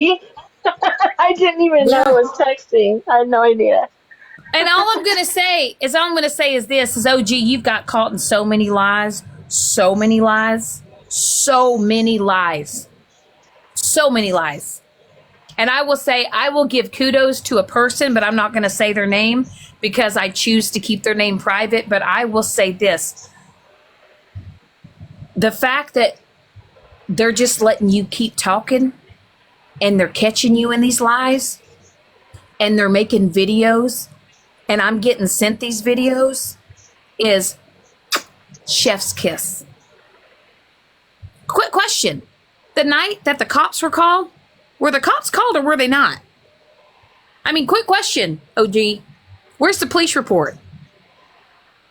I didn't even know it was texting. I had no idea. And all I'm gonna say is this: is OG, you've got caught in so many lies, so many lies, so many lies, so many lies. And I will say, I will give kudos to a person, but I'm not going to say their name because I choose to keep their name private. But I will say this: the fact that they're just letting you keep talking and they're catching you in these lies and they're making videos and I'm getting sent these videos is chef's kiss. Quick question. The night that the cops were the cops called or were they not? I mean, quick question, OG. Where's the police report?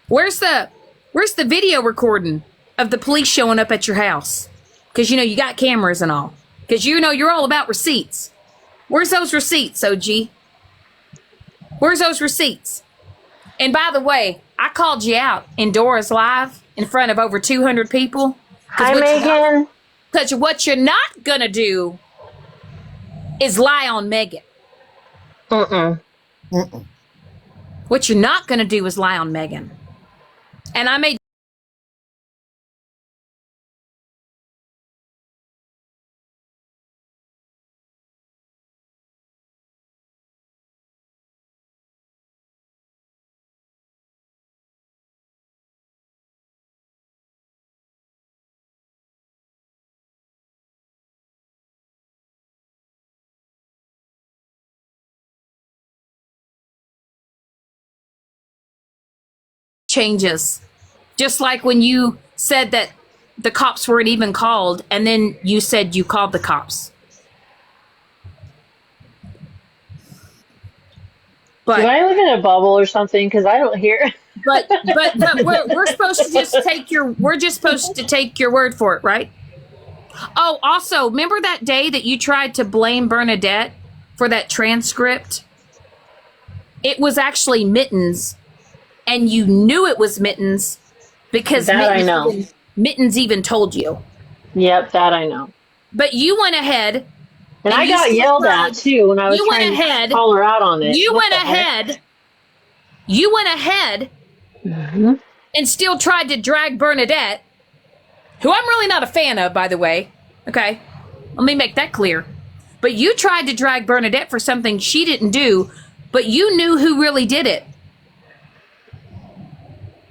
Where's the video recording of the police showing up at your house? Because, you know, you got cameras and all. Because, you know, you're all about receipts. Where's those receipts, OG? Where's those receipts? And by the way, I called you out in Dora's Live in front of over 200 people. Hi, Megan. Because what you're not going to do is lie on Megan. What you're not going to do is lie on Megan. And I made changes. Just like when you said that the cops weren't even called, and then you said you called the cops. Do I live in a bubble or something? Because I don't hear. But we're supposed to just take your word for it, right? Oh, also, remember that day that you tried to blame Bernadette for that transcript? It was actually Mittens, and you knew it was Mittens because That I know. Mittens even told you. Yep, that I know. But you went ahead. And I you got still yelled tried- at too when I was you went trying ahead- to call her out on it. You What went the heck? ahead. You went ahead and still tried to drag Bernadette, who I'm really not a fan of, by the way. Okay, let me make that clear. But you tried to drag Bernadette for something she didn't do, but you knew who really did it.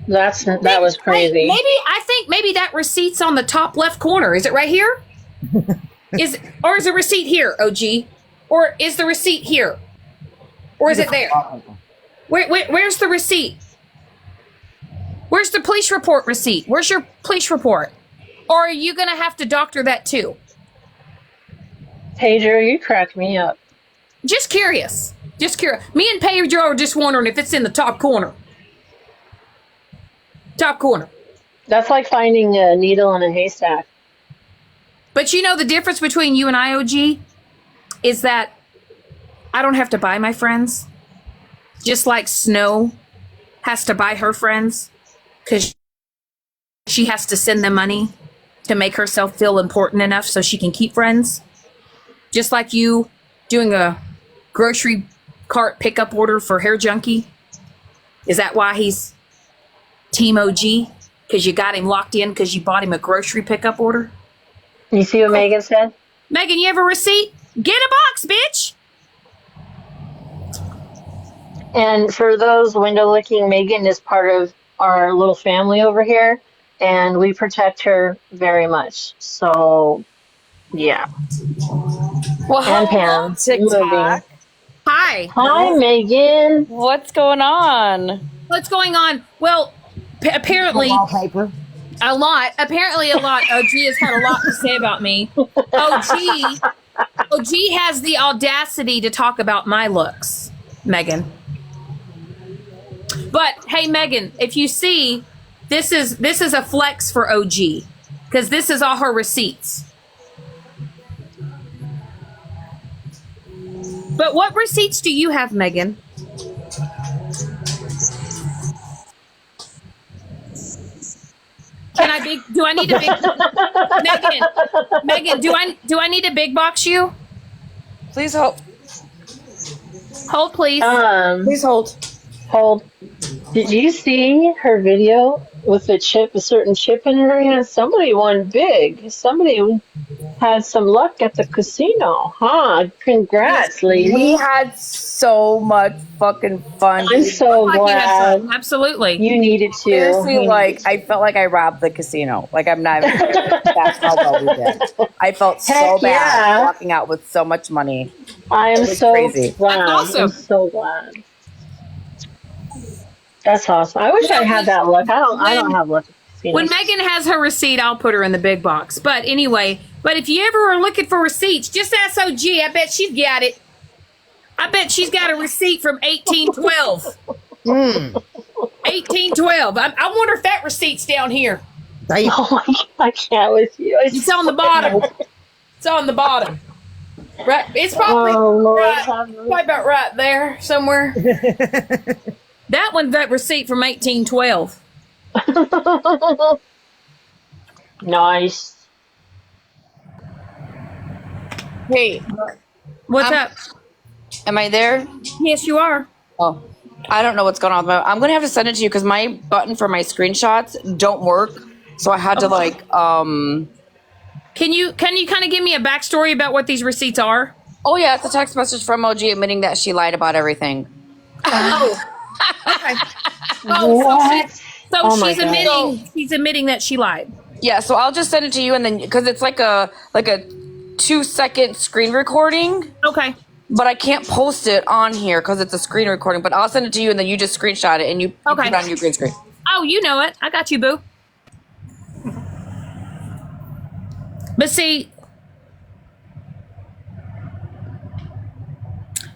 That was crazy. I think maybe that receipt's on the top left corner. Is it right here? Is the receipt here, OG? Or is the receipt here? Or is it there? Where's the receipt? Where's the police report receipt? Where's your police report? Or are you gonna have to doctor that too? Pager, you crack me up. Just curious. Just curious. Me and Pedro are just wondering if it's in the top corner. Top corner. That's like finding a needle in a haystack. But you know the difference between you and IOG is that I don't have to buy my friends. Just like Snow has to buy her friends because she has to send them money to make herself feel important enough so she can keep friends. Just like you doing a grocery cart pickup order for Hair Junkie. Is that why he's Team OG? Because you got him locked in because you bought him a grocery pickup order? You see what Megan said? Megan, you have a receipt? Get a box, bitch! And for those window licking, Megan is part of our little family over here, and we protect her very much. So, yeah. Well, And hello, Pam, TikTok. Hi. Hi, Megan. What's going on? What's going on? Well, apparently Wallpaper. a lot. Apparently a lot. OG has had a lot to say about me. OG has the audacity to talk about my looks, Megan. But hey, Megan, if you see, this is a flex for OG because this is all her receipts. But what receipts do you have, Megan? Do I need a big Megan, do I need to big box you? Please hold. Hold, please. Please hold. Hold. Did you see her video with the chip, a certain chip in her hand? Somebody won big. Somebody had some luck at the casino, huh? Congrats, We lady. had so much fucking fun. I'm Dude. so Like you had glad. fun. Absolutely. You needed to. Seriously, You needed like I felt like I robbed the casino. Like I'm not even kidding. That's how well we did. I felt so Heck bad yeah. walking out with so much money. I am It was so crazy. glad. That's I'm awesome. so glad. That's awesome. I wish I Well, had that luck. I don't when have luck at when casinos. Megan has her receipt, I'll put her in the big box. But anyway, but if you ever are looking for receipts, just ask OG. I bet she's got it. I bet she's got a receipt from 1812. 1812. I wonder if that receipt's down here. Oh my God, I can't with you. It's on the bottom. It's on the bottom. Right. It's probably Oh Lord, right, have probably about right there somewhere. That one's that receipt from 1812. mercy. Nice. Hey, What's up? am I there? Yes, you are. Oh, I don't know what's going on. I'm gonna have to send it to you because my button for my screenshots don't work. So I had to like Can you kind of give me a backstory about what these receipts are? Oh yeah, it's a text message from OG admitting that she lied about everything. Oh, okay. What? So Oh my she's God. admitting that she lied. Yeah, so I'll just send it to you, and then because it's like a 2-second screen recording, Okay. but I can't post it on here because it's a screen recording. But I'll send it to you, and then you just screenshot it and you put Okay. it on your green screen. Oh, you know it. I got you, boo. But see,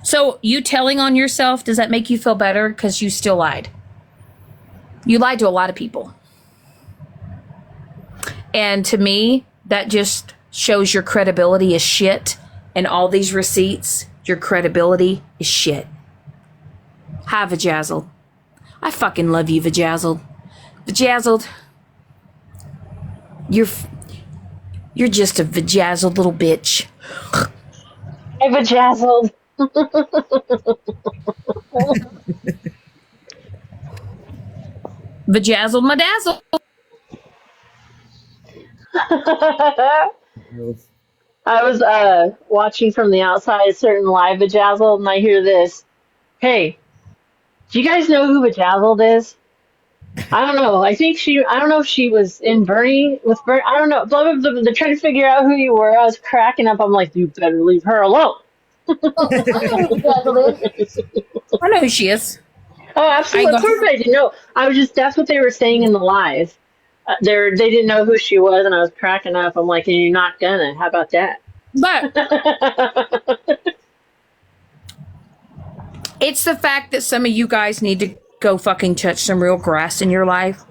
so you telling on yourself, does that make you feel better? Because you still lied. You lied to a lot of people. And to me, that just shows your credibility is shit. And all these receipts, your credibility is shit. Hi, Vajazzled. I fucking love you, Vajazzled. Vajazzled, you're just a vajazzled little bitch. Hey, Vajazzled. Vajazzled my dazzle. I was watching from the outside a certain live Vajazzled, and I hear this. Hey, do you guys know who Vajazzled is? I don't know. I don't know if she was in Bernie with Bernie. I don't know. Blah, blah, blah, blah. They're trying to figure out who you were. I was cracking up. I'm like, you better leave her alone. I know who she is. Oh, absolutely. Of course I didn't know. That's what they were saying in the live. They didn't know who she was, and I was cracking up. I'm like, and you're not gonna. How about that? But it's the fact that some of you guys need to go fucking touch some real grass in your life.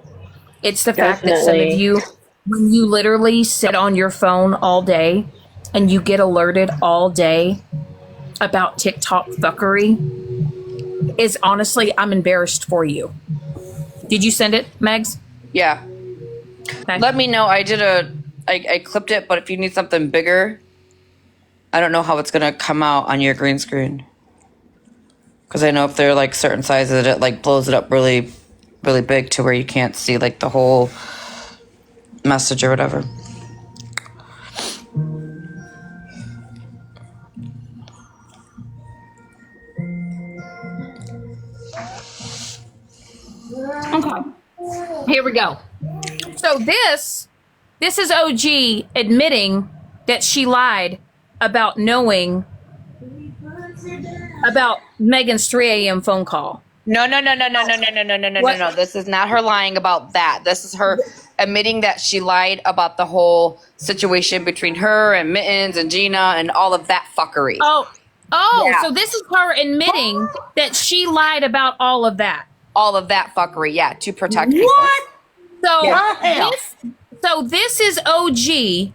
It's the fact that some of Definitely. you, when you literally sit on your phone all day and you get alerted all day about TikTok fuckery, is honestly, I'm embarrassed for you. Did you send it, Megs? Yeah. Okay. Let me know. I clipped it, but if you need something bigger, I don't know how it's gonna come out on your green screen. Because I know if they're like certain sizes, it like blows it up really, really big to where you can't see like the whole message or whatever. Okay. Here we go. So this is OG admitting that she lied about knowing about Megan's 3 a.m. phone call. No. This is not her lying about that. This is her admitting that she lied about the whole situation between her and Mittens and Gina and all of that fuckery. Oh, Yeah. so this is her admitting that she lied about all of that. All of that fuckery, yeah, to protect people. What? So Yeah. this is OG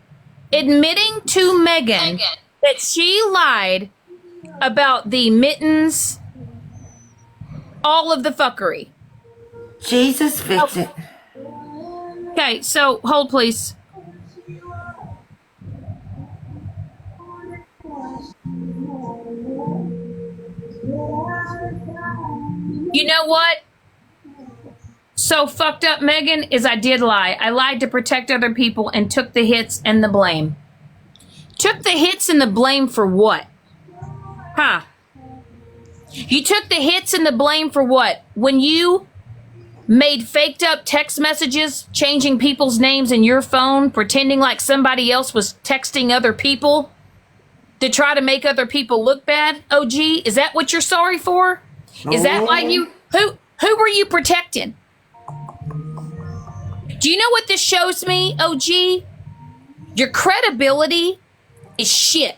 admitting to Megan that she lied about the Mittens, all of the fuckery. Jesus, fix it. Okay, so hold please. You know what? So fucked up, Megan, is I did lie. I lied to protect other people and took the hits and the blame. Took the hits and the blame for what? Huh? You took the hits and the blame for what? When you made faked up text messages, changing people's names in your phone, pretending like somebody else was texting other people to try to make other people look bad, OG? Is that what you're sorry for? Is that why you who were you protecting? Do you know what this shows me, OG? Your credibility is shit.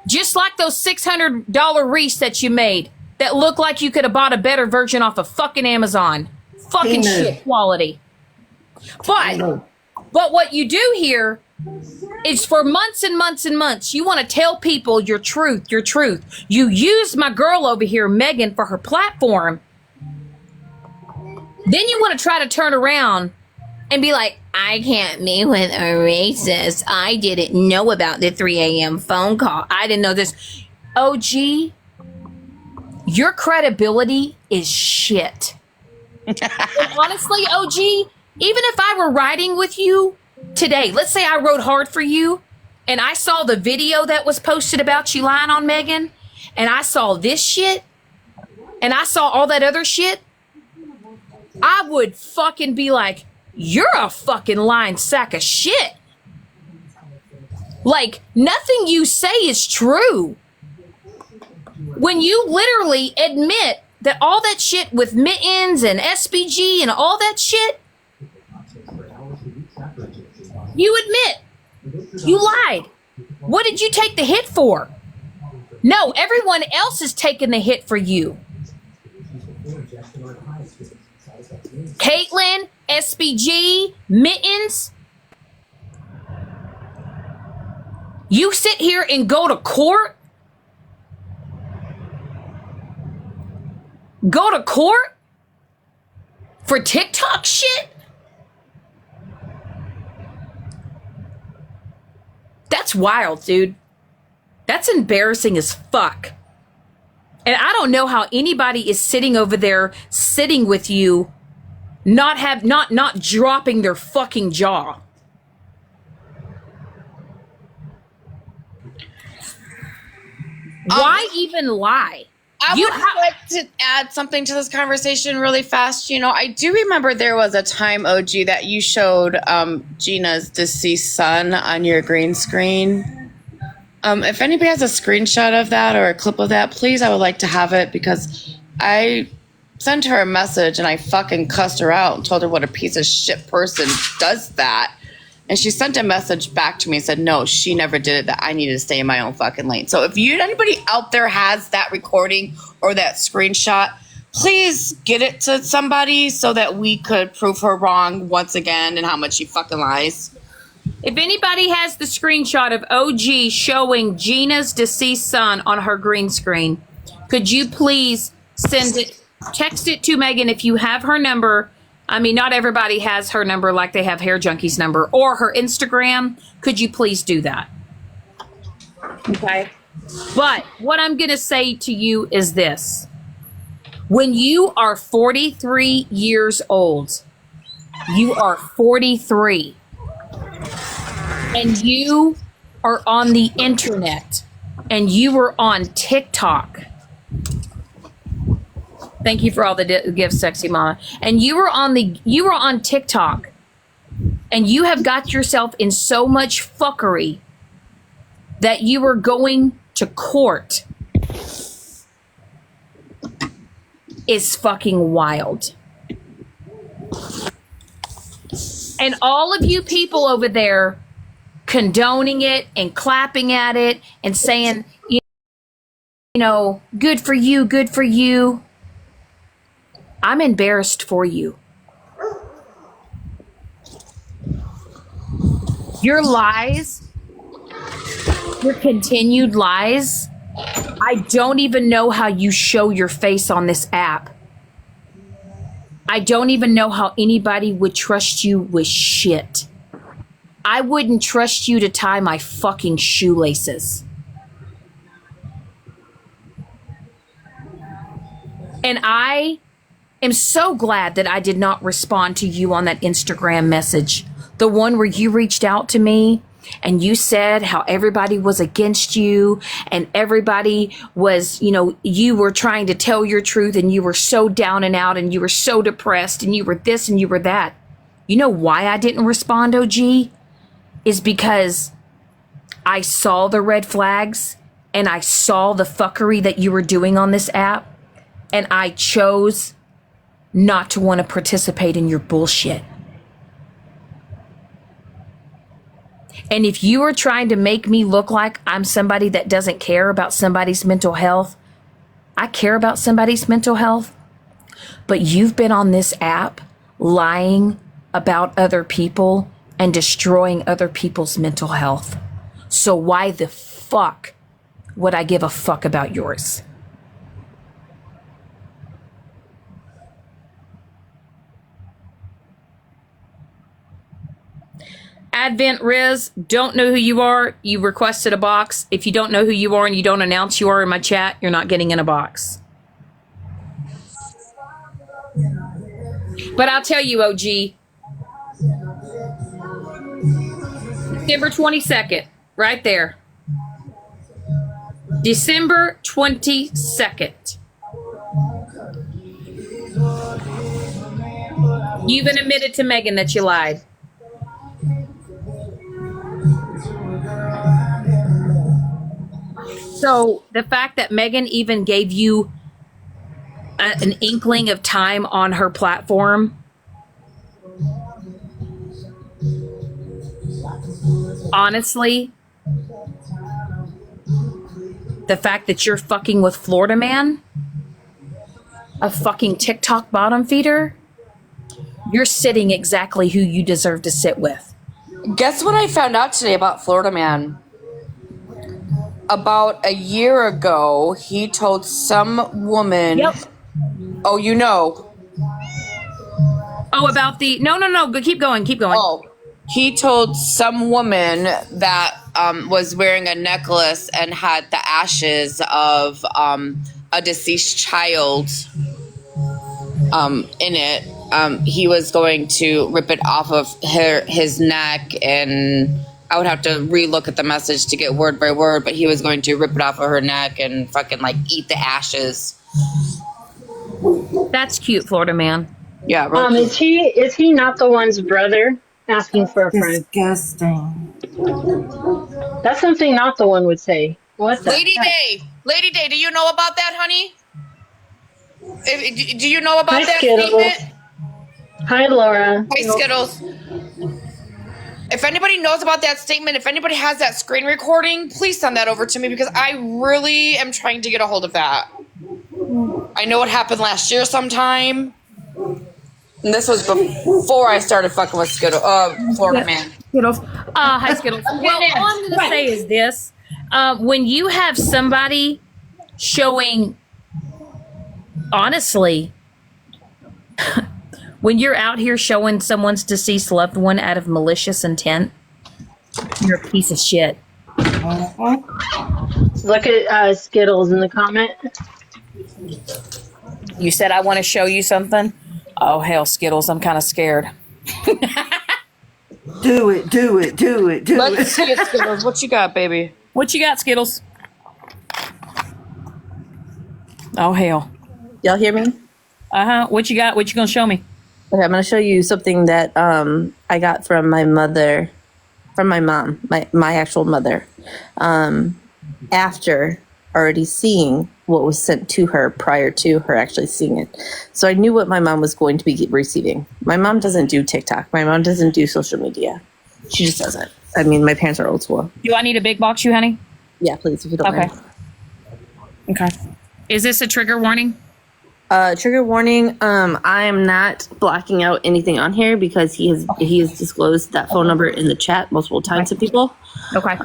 Just like those $600 wreaths that you made that look like you could have bought a better version off of fucking Amazon. Fucking shit quality. But what you do here is for months and months and months, you want to tell people your truth. You use my girl over here, Megan, for her platform. Then you want to try to turn around and be like, I can't meet with a racist. I didn't know about the 3 a.m. phone call. I didn't know this. OG, your credibility is shit. And honestly, OG, even if I were riding with you today, let's say I rode hard for you and I saw the video that was posted about you lying on Megan, and I saw this shit and I saw all that other shit, I would fucking be like, you're a fucking lying sack of shit. Like, nothing you say is true. When you literally admit that all that shit with Mittens and SBG and all that shit, you admit you lied. What did you take the hit for? No, everyone else is taking the hit for you. Caitlyn, SBG, Mittens. You sit here and go to court? Go to court? For TikTok shit? That's wild, dude. That's embarrassing as fuck. And I don't know how anybody is sitting over there, sitting with you, not dropping their fucking jaw. Why even lie? I would like to add something to this conversation really fast. You know, I do remember there was a time, OG, that you showed Gina's deceased son on your green screen. If anybody has a screenshot of that or a clip of that, please, I would like to have it, because I sent her a message and I fucking cussed her out and told her what a piece of shit person does that. And she sent a message back to me and said, no, she never did it, that I needed to stay in my own fucking lane. So if anybody out there has that recording or that screenshot, please get it to somebody so that we could prove her wrong once again and how much she fucking lies. If anybody has the screenshot of OG showing Gina's deceased son on her green screen, could you please send it, text it to Megan if you have her number. I mean, not everybody has her number like they have Hair Junkie's number, or her Instagram. Could you please do that? Okay. But what I'm going to say to you is this. When you are 43 years old, you are 43, and you are on the internet, and you are on TikTok. Thank you for all the gifts, sexy mama. And you were on TikTok, and you have got yourself in so much fuckery that you were going to court is fucking wild. And all of you people over there condoning it and clapping at it and saying, you know, good for you, good for you. I'm embarrassed for you. Your lies, your continued lies, I don't even know how you show your face on this app. I don't even know how anybody would trust you with shit. I wouldn't trust you to tie my fucking shoelaces. And I am so glad that I did not respond to you on that Instagram message. The one where you reached out to me and you said how everybody was against you and everybody was, you were trying to tell your truth and you were so down and out and you were so depressed and you were this and you were that. You know why I didn't respond, OG? Is because I saw the red flags and I saw the fuckery that you were doing on this app, and I chose not to want to participate in your bullshit. And if you are trying to make me look like I'm somebody that doesn't care about somebody's mental health, I care about somebody's mental health, but you've been on this app lying about other people and destroying other people's mental health. So why the fuck would I give a fuck about yours? Advent Riz, don't know who you are. You requested a box. If you don't know who you are and you don't announce you are in my chat, you're not getting in a box. But I'll tell you, OG, December 22nd, right there. December 22nd. You even admitted to Megan that you lied. So the fact that Megan even gave you an inkling of time on her platform, honestly, the fact that you're fucking with Florida Man, a fucking TikTok bottom feeder, you're sitting exactly who you deserve to sit with. Guess what I found out today about Florida Man? About a year ago, he told some woman. Yep. Oh, you know. Oh, about the no. Keep going. Oh, he told some woman that was wearing a necklace and had the ashes of a deceased child in it. He was going to rip it off of his neck, and I would have to relook at the message to get word by word, but he was going to rip it off of her neck and fucking like eat the ashes. That's cute, Florida Man. Yeah. Really is he not the one's brother asking for a friend? Disgusting. That's something not the one would say. What the Lady heck? Day, do you know about that, honey? Do you know about Hi, that Skittles. statement? Hi, Laura. Hi, Skittles. If anybody knows about that statement, if anybody has that screen recording, please send that over to me because I really am trying to get a hold of that. I know it happened last year sometime. And this was before I started fucking with Florida Man. Skittles. Hi, Skittles. Well, all I'm going to say is this. When you have somebody showing, honestly, when you're out here showing someone's deceased loved one out of malicious intent, you're a piece of shit. Look at Skittles in the comment. You said I want to show you something? Oh, hell, Skittles, I'm kind of scared. Do it. Let's see it, Skittles. What you got, baby? What you got, Skittles? Oh, hell. Y'all hear me? Uh-huh. What you got? What you gonna show me? Okay, I'm going to show you something that I got from my mother, from my mom, my actual mother, after already seeing what was sent to her prior to her actually seeing it. So I knew what my mom was going to be receiving. My mom doesn't do TikTok. My mom doesn't do social media. She just doesn't. I mean, my parents are old school. Do I need a big box, you honey? Yeah, please, if you don't mind. Okay. Is this a trigger warning? Trigger warning. I am not blocking out anything on here because he has disclosed that phone number in the chat multiple times to people. Okay.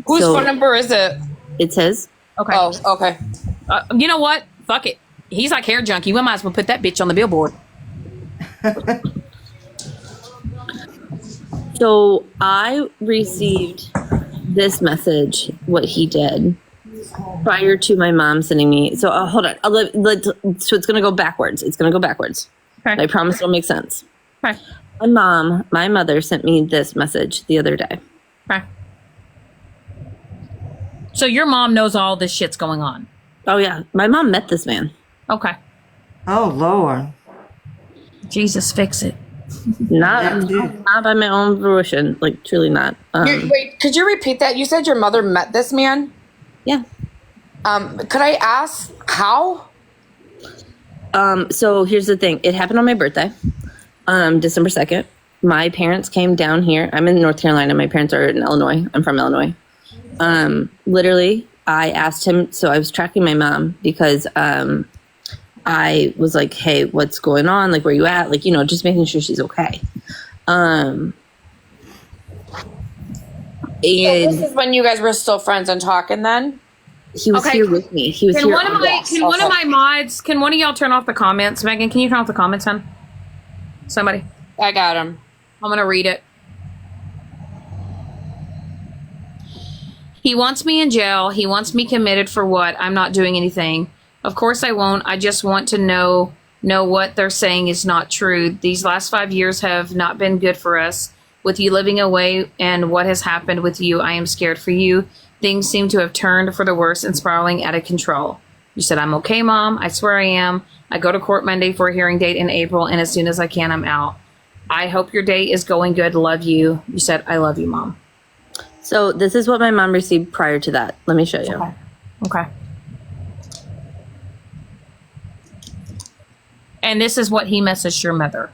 Whose phone number is it? It's his. Okay. Oh, okay. You know what? Fuck it. He's like hair junkie. We might as well put that bitch on the billboard. So I received this message, what he did. prior to my mom sending me. So hold on. So it's going to go backwards. It's going to go backwards. Okay. I promise it'll make sense. Okay. My mother sent me this message the other day. Okay. So your mom knows all this shit's going on. Oh yeah, my mom met this man. Okay. Oh, Lord. Jesus, fix it. Not by my own fruition. Like truly not. Wait, could you repeat that? You said your mother met this man. Yeah. Could I ask how? So here's the thing. It happened on my birthday, December 2nd. My parents came down here. I'm in North Carolina. My parents are in Illinois. I'm from Illinois. Literally, I asked him. So I was tracking my mom because I was like, hey, what's going on? Like, where you at? Like, just making sure she's okay. And This is when you guys were still friends and talking then? he was here with me. He was Can here. one of my mods, can one of y'all turn off the comments? Megan, can you turn off the comments, hon? Somebody. I got him. I'm going to read it. He wants me in jail. He wants me committed for what? I'm not doing anything. Of course I won't. I just want to know what they're saying is not true. These last 5 years have not been good for us. With you living away and what has happened with you, I am scared for you. Things seem to have turned for the worse and spiraling out of control. You said, I'm okay, Mom. I swear I am. I go to court Monday for a hearing date in April, and as soon as I can, I'm out. I hope your day is going good. Love you. You said, I love you, Mom. So this is what my mom received prior to that. Let me show you. Okay. And this is what he messaged your mother.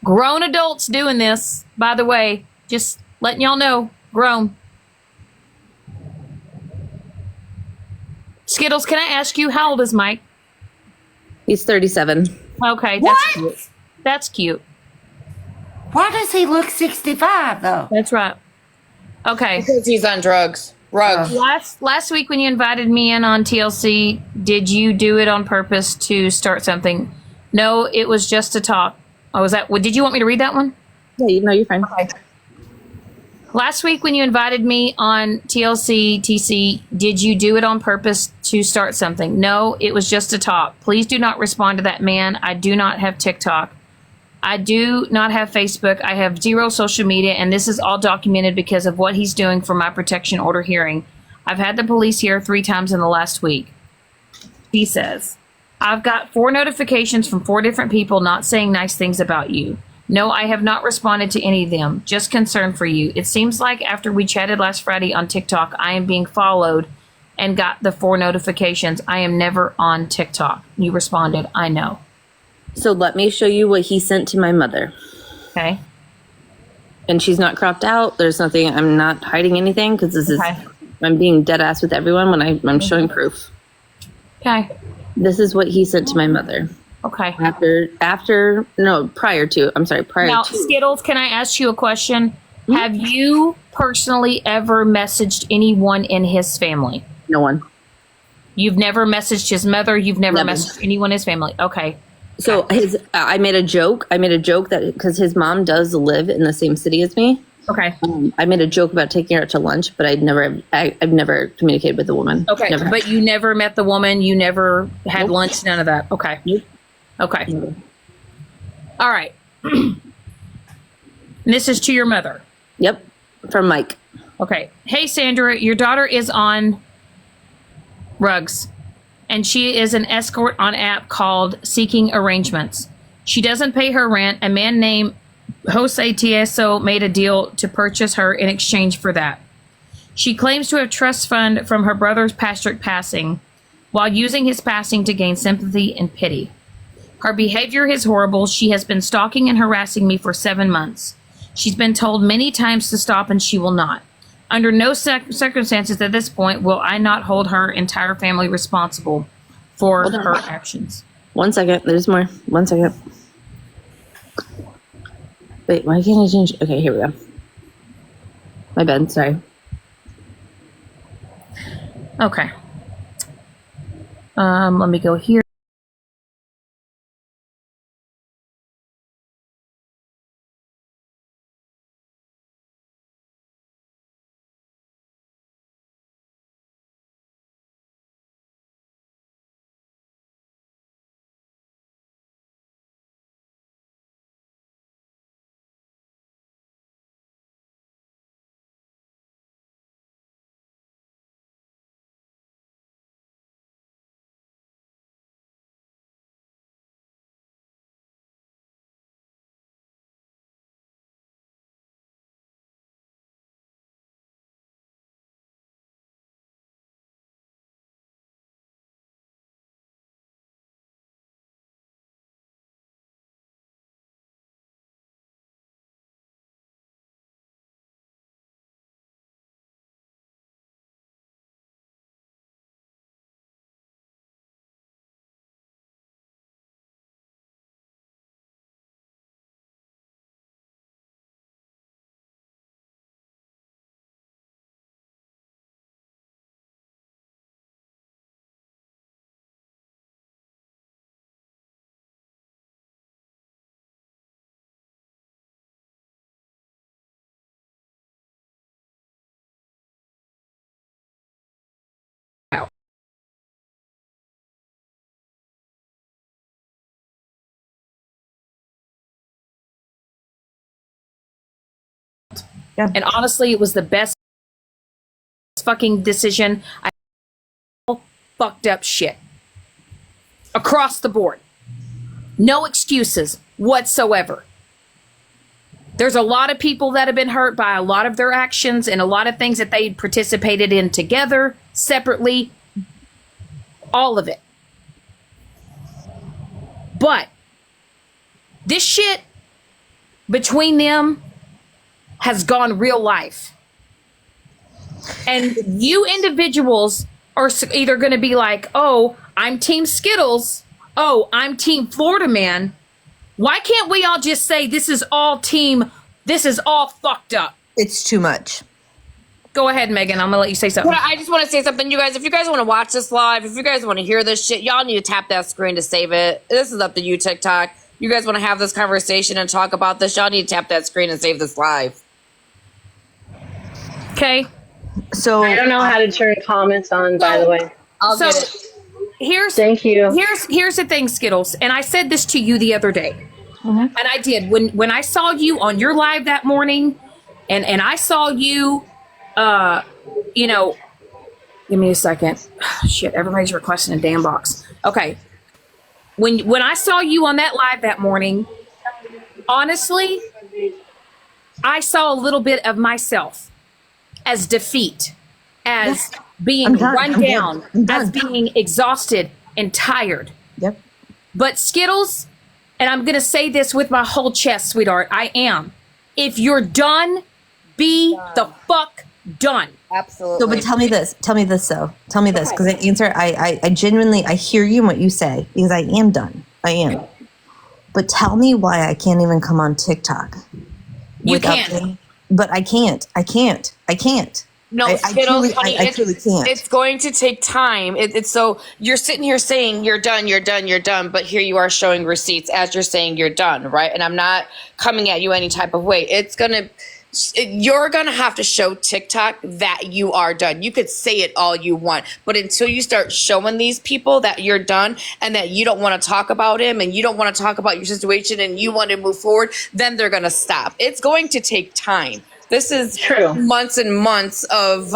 Grown adults doing this, by the way. Just letting y'all know. Grown. Skittles, can I ask you, how old is Mike? He's 37. Okay, that's What? cute. That's cute. Why does he look 65, though? That's right. Okay. Because he's on drugs. Rugs. Last week when you invited me in on TLC, did you do it on purpose to start something? No, it was just to talk. Oh, was that? Did you want me to read that one? Yeah, you're fine. Okay. Last week when you invited me on TLC TC, did you do it on purpose to start something? No, it was just to talk. Please do not respond to that man. I do not have TikTok. I do not have Facebook. I have 0 social media, and this is all documented because of what he's doing for my protection order hearing. I've had the police here 3 times in the last week. He says, I've got 4 notifications from 4 different people not saying nice things about you. No, I have not responded to any of them. Just concerned for you. It seems like after we chatted last Friday on TikTok, I am being followed and got the 4 notifications. I am never on TikTok. You responded, I know. So let me show you what he sent to my mother. Okay. And she's not cropped out. There's nothing. I'm not hiding anything because this is. Okay. I'm being dead ass with everyone when I'm showing proof. Okay. This is what he sent to my mother. Okay. Prior to. I'm sorry. Prior Now, to. Skittles, can I ask you a question? Have you personally ever messaged anyone in his family? No one. You've never messaged his mother. You've never Never. messaged anyone in his family. Okay. So I made a joke. I made a joke that because his mom does live in the same city as me. Okay. I made a joke about taking her out to lunch, but I've never communicated with the woman. Okay. Never. But you never met the woman. You never had Nope. lunch. None of that. Okay. Nope. Okay. Never. All right. This is to your mother. Yep. From Mike. Okay. Hey, Sandra, your daughter is on Rugs, and she is an escort on app called Seeking Arrangements. She doesn't pay her rent. A man named Jose Tieso made a deal to purchase her in exchange for that. She claims to have trust fund from her brother's Patrick passing while using his passing to gain sympathy and pity. Her behavior is horrible. She has been stalking and harassing me for 7 months. She's been told many times to stop and she will not. Under no circumstances at this point will I not hold her entire family responsible for her actions. 1 second. There's more. 1 second. Wait, why can't I change? Okay, here we go. My bad. Sorry. Okay. Let me go here. Yeah. And honestly, it was the best fucking decision. I fucked up shit across the board. No excuses whatsoever. There's a lot of people that have been hurt by a lot of their actions and a lot of things that they participated in together, separately, all of it. But this shit between them has gone real life. And you individuals are either going to be like, oh, I'm Team Skittles. Oh, I'm Team Florida Man. Why can't we all just say this is all fucked up? It's too much. Go ahead, Megan. I'm going to let you say something. But I just want to say something, you guys. If you guys want to watch this live, if you guys want to hear this shit, y'all need to tap that screen to save it. This is up to you, TikTok. You guys want to have this conversation and talk about this, y'all need to tap that screen and save this live. Okay. So I don't know how to turn comments on, by the way. I'll So get it. Thank you. Here's the thing, Skittles, and I said this to you the other day, and I did when I saw you on your live that morning, and I saw you, you know, give me a second. Shit, everybody's requesting a damn box. Okay, when I saw you on that live that morning, honestly, I saw a little bit of myself as defeat, as being I'm done. run I'm down, done. I'm done. as being exhausted and tired. Yep. But Skittles, and I'm going to say this with my whole chest, sweetheart, I am. If you're done, be the fuck done. Absolutely. So, but tell me this though. Tell me this, because I genuinely, I hear you and what you say, because I am done. I am. But tell me why I can't even come on TikTok. You without can't. being- But I can't. No, I Skittles, truly- honey, I truly can't. it's going to take time. It's so you're sitting here saying you're done, but here you are showing receipts as you're saying you're done, right? And I'm not coming at you any type of way. You're gonna have to show TikTok that you are done. You could say it all you want, but until you start showing these people that you're done and that you don't want to talk about him and you don't want to talk about your situation and you want to move forward, then they're gonna stop. It's going to take time. This is True. months and months of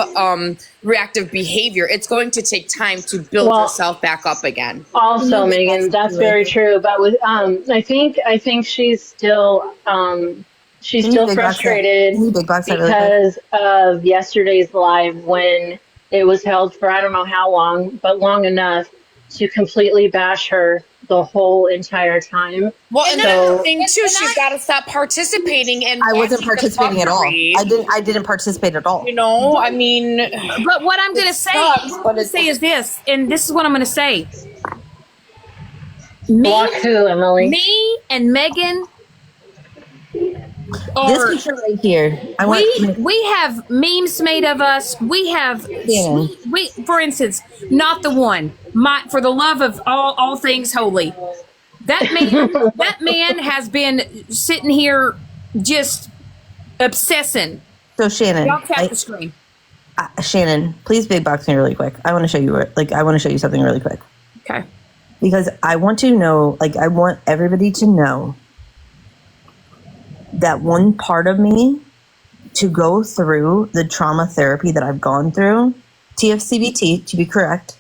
reactive behavior. It's going to take time to build Well, yourself back up again. Also, Megan, that's very true. But with I think she's still Can you big box that? frustrated Can you big box that really quick? because of yesterday's live when it was held for I don't know how long, but long enough to completely bash her the whole entire time. Well, and So- another thing too, she's got to stop participating in. I wasn't watching the participating at all. fuckery. I didn't participate at all. You know, I mean, But what I'm going to say, is this, and this is what I'm going to say. Block who, Emily? Me and Megan This are. picture right here. I want. We have memes made of us. We have Yeah. we for instance, not the one. For the love of all things holy. That man has been sitting here just obsessing. So Shannon, Y'all tap the screen. Shannon, please big box me really quick. I want to show you. I want to show you something really quick Okay. because I want to know. I want everybody to know that one part of me to go through the trauma therapy that I've gone through, TFCBT, to be correct.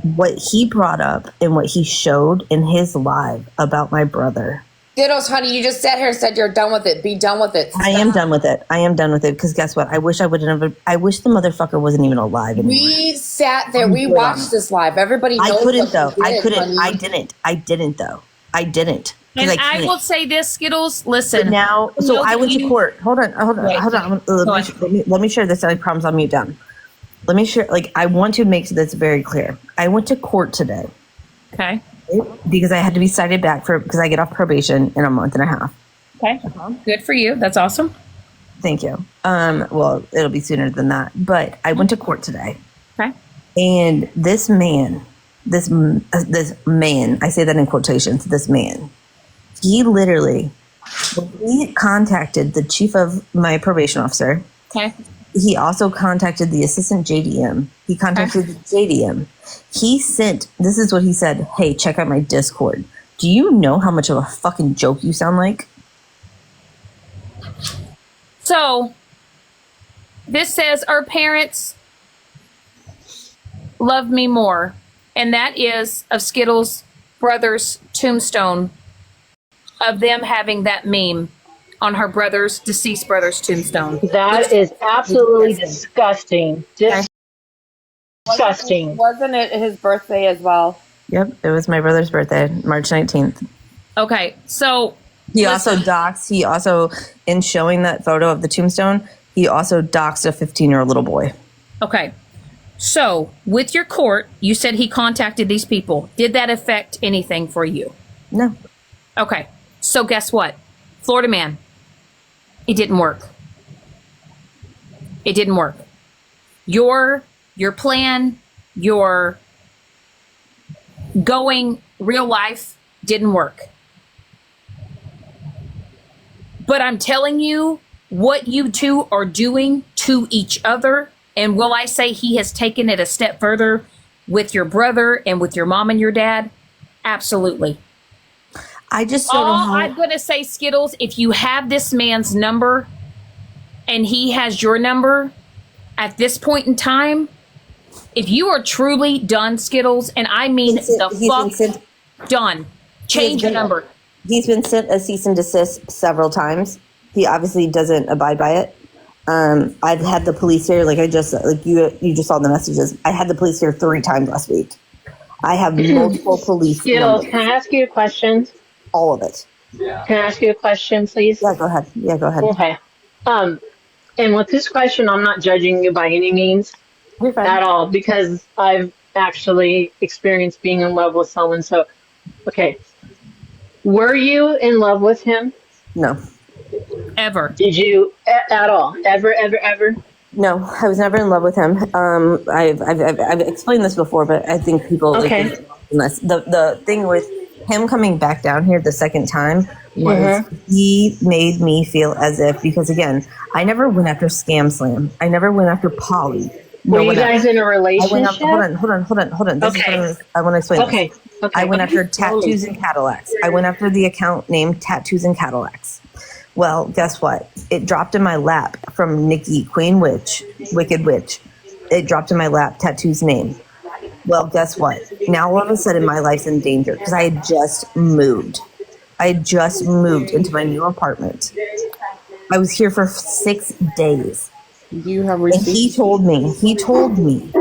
What he brought up and what he showed in his live about my brother. Skittles, honey, you just sat here and said you're done with it. Be done with it. I am done with it. Because guess what? I wish I wouldn't have. I wish the motherfucker wasn't even alive anymore. We sat there. We watched this live. Everybody knows. I couldn't what though. you I did, couldn't. honey. I didn't. I didn't though. I didn't. 'Cause And I can't. will say this, Skittles. Listen. But now, I so know I that went to you- court. Hold on. Wait. Let me share this. I promise I'll mute down. Let me share. I want to make this very clear. I went to court today Okay. because I had to be cited back because I get off probation in a month and a half. Okay. Good for you. That's awesome. Thank you. Well, it'll be sooner than that. But I went to court today, Okay. and this man, I say that in quotations. This man, he literally, when he contacted the chief of my probation officer. Okay. He also contacted the assistant JDM. He contacted the JDM. He sent, this is what he said, hey, check out my Discord. Do you know how much of a fucking joke you sound like? So this says our parents love me more. And that is of Skittles' brother's tombstone, of them having that meme on her brother's, deceased brother's tombstone. That is absolutely disgusting. Disgusting. Wasn't it his birthday as well? Yep, it was my brother's birthday, March 19th. Okay, so He also, in showing that photo of the tombstone, he also doxed a 15-year-old little boy. okay. So with your court, you said he contacted these people. Did that affect anything for you? No. Okay. So guess what? Florida man. It didn't work. It didn't work. Your plan, your going real life didn't work. But I'm telling you what you two are doing to each other. And will I say he has taken it a step further with your brother and with your mom and your dad? Absolutely. I just don't know All how. I'm going to say, Skittles, if you have this man's number and he has your number at this point in time, if you are truly done, Skittles, and I mean done, change your number. He's been sent a cease and desist several times. He obviously doesn't abide by it. I've had the police here, you just saw the messages. I had the police here 3 times last week. I have multiple police. Skittles, can I ask you a question? All of it. Can I ask you a question, please? Yeah, go ahead. Okay. And with this question, I'm not judging you by any means You're fine. at all, because I've actually experienced being in love with someone. So, okay. Were you in love with him? No. Ever. Did you at all? Ever? No, I was never in love with him. I've explained this before, but I think people Okay. The thing with him coming back down here the second time was he made me feel as if, because again, I never went after Scam Slam. I never went after Polly. Were you guys in a relationship? Hold on. This is what I want to explain. Okay. I went after Tattoos and Cadillacs. I went after the account named Tattoos and Cadillacs. Well, guess what? It dropped in my lap from Nikki, Queen Witch, Wicked Witch. It dropped in my lap, Tattoo's name. Well, guess what? Now all of a sudden my life's in danger because I had just moved. Into my new apartment. I was here for 6 days. You have And he told me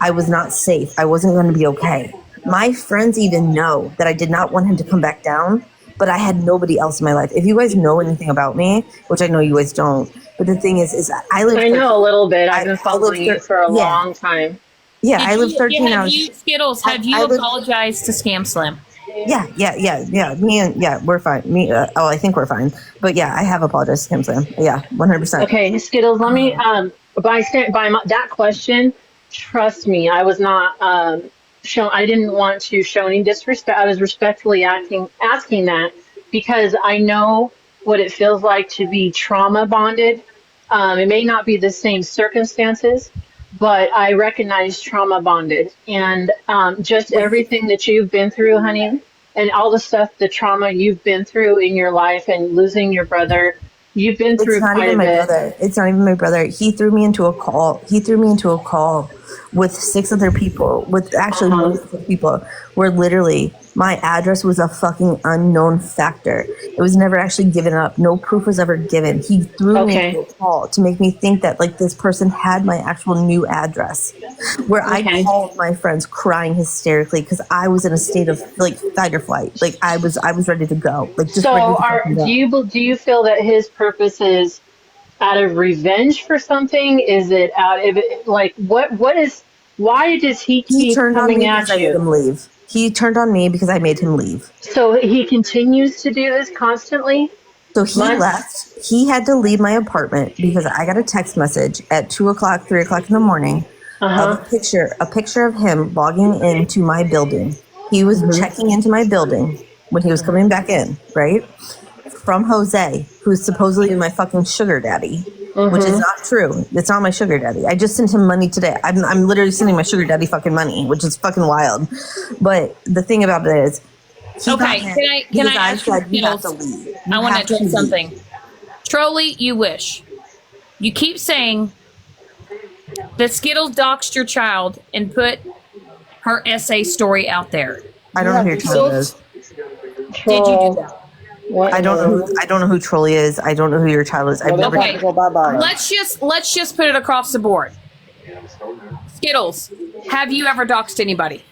I was not safe. I wasn't going to be okay. My friends even know that I did not want him to come back down, but I had nobody else in my life. If you guys know anything about me, which I know you guys don't, but the thing is I live. I know a little bit. I've been following you for a long time. Yeah, I live 13 hours. Skittles, have you apologized to Scam Slam? Yeah. We're fine. I think we're fine. But yeah, I have apologized to Kim Slam. Yeah, 100%. Okay, Skittles, let me, that question, trust me, I was not, I didn't want to show any disrespect. I was respectfully asking that because I know what it feels like to be trauma bonded. It may not be the same circumstances, but I recognize trauma bonded, and just everything that you've been through, honey, and all the stuff, the trauma you've been through in your life and losing your brother, you've been through quite a bit. It's not even my brother. He threw me into a call. With 6 other people, with actually multiple people, where literally my address was a fucking unknown factor. It was never actually given up. No proof was ever given. He threw me into a call to make me think that this person had my actual new address, where I called my friends crying hysterically because I was in a state of fight or flight. I was ready to go. Do you feel that his purpose is out of revenge for something? Is it out of why does he keep coming at you? I made him leave. He turned on me because I made him leave. So he continues to do this constantly? So he left. He had to leave my apartment because I got a text message at 2 o'clock, 3 o'clock in the morning of a picture of him logging into my building. He was checking into my building when he was coming back in, right? From Jose, who's supposedly my fucking sugar daddy, which is not true. It's not my sugar daddy. I just sent him money today. I'm literally sending my sugar daddy fucking money, which is fucking wild. But the thing about it is, can I ask you, you have to leave. I want to tell something. Trolley, you wish. You keep saying that Skittles doxed your child and put her essay story out there. I don't know who your child is. Did you do that? What I don't know who Trolley is. I don't know who your child is. I've never. Okay. Let's just put it across the board. Skittles, have you ever doxed anybody?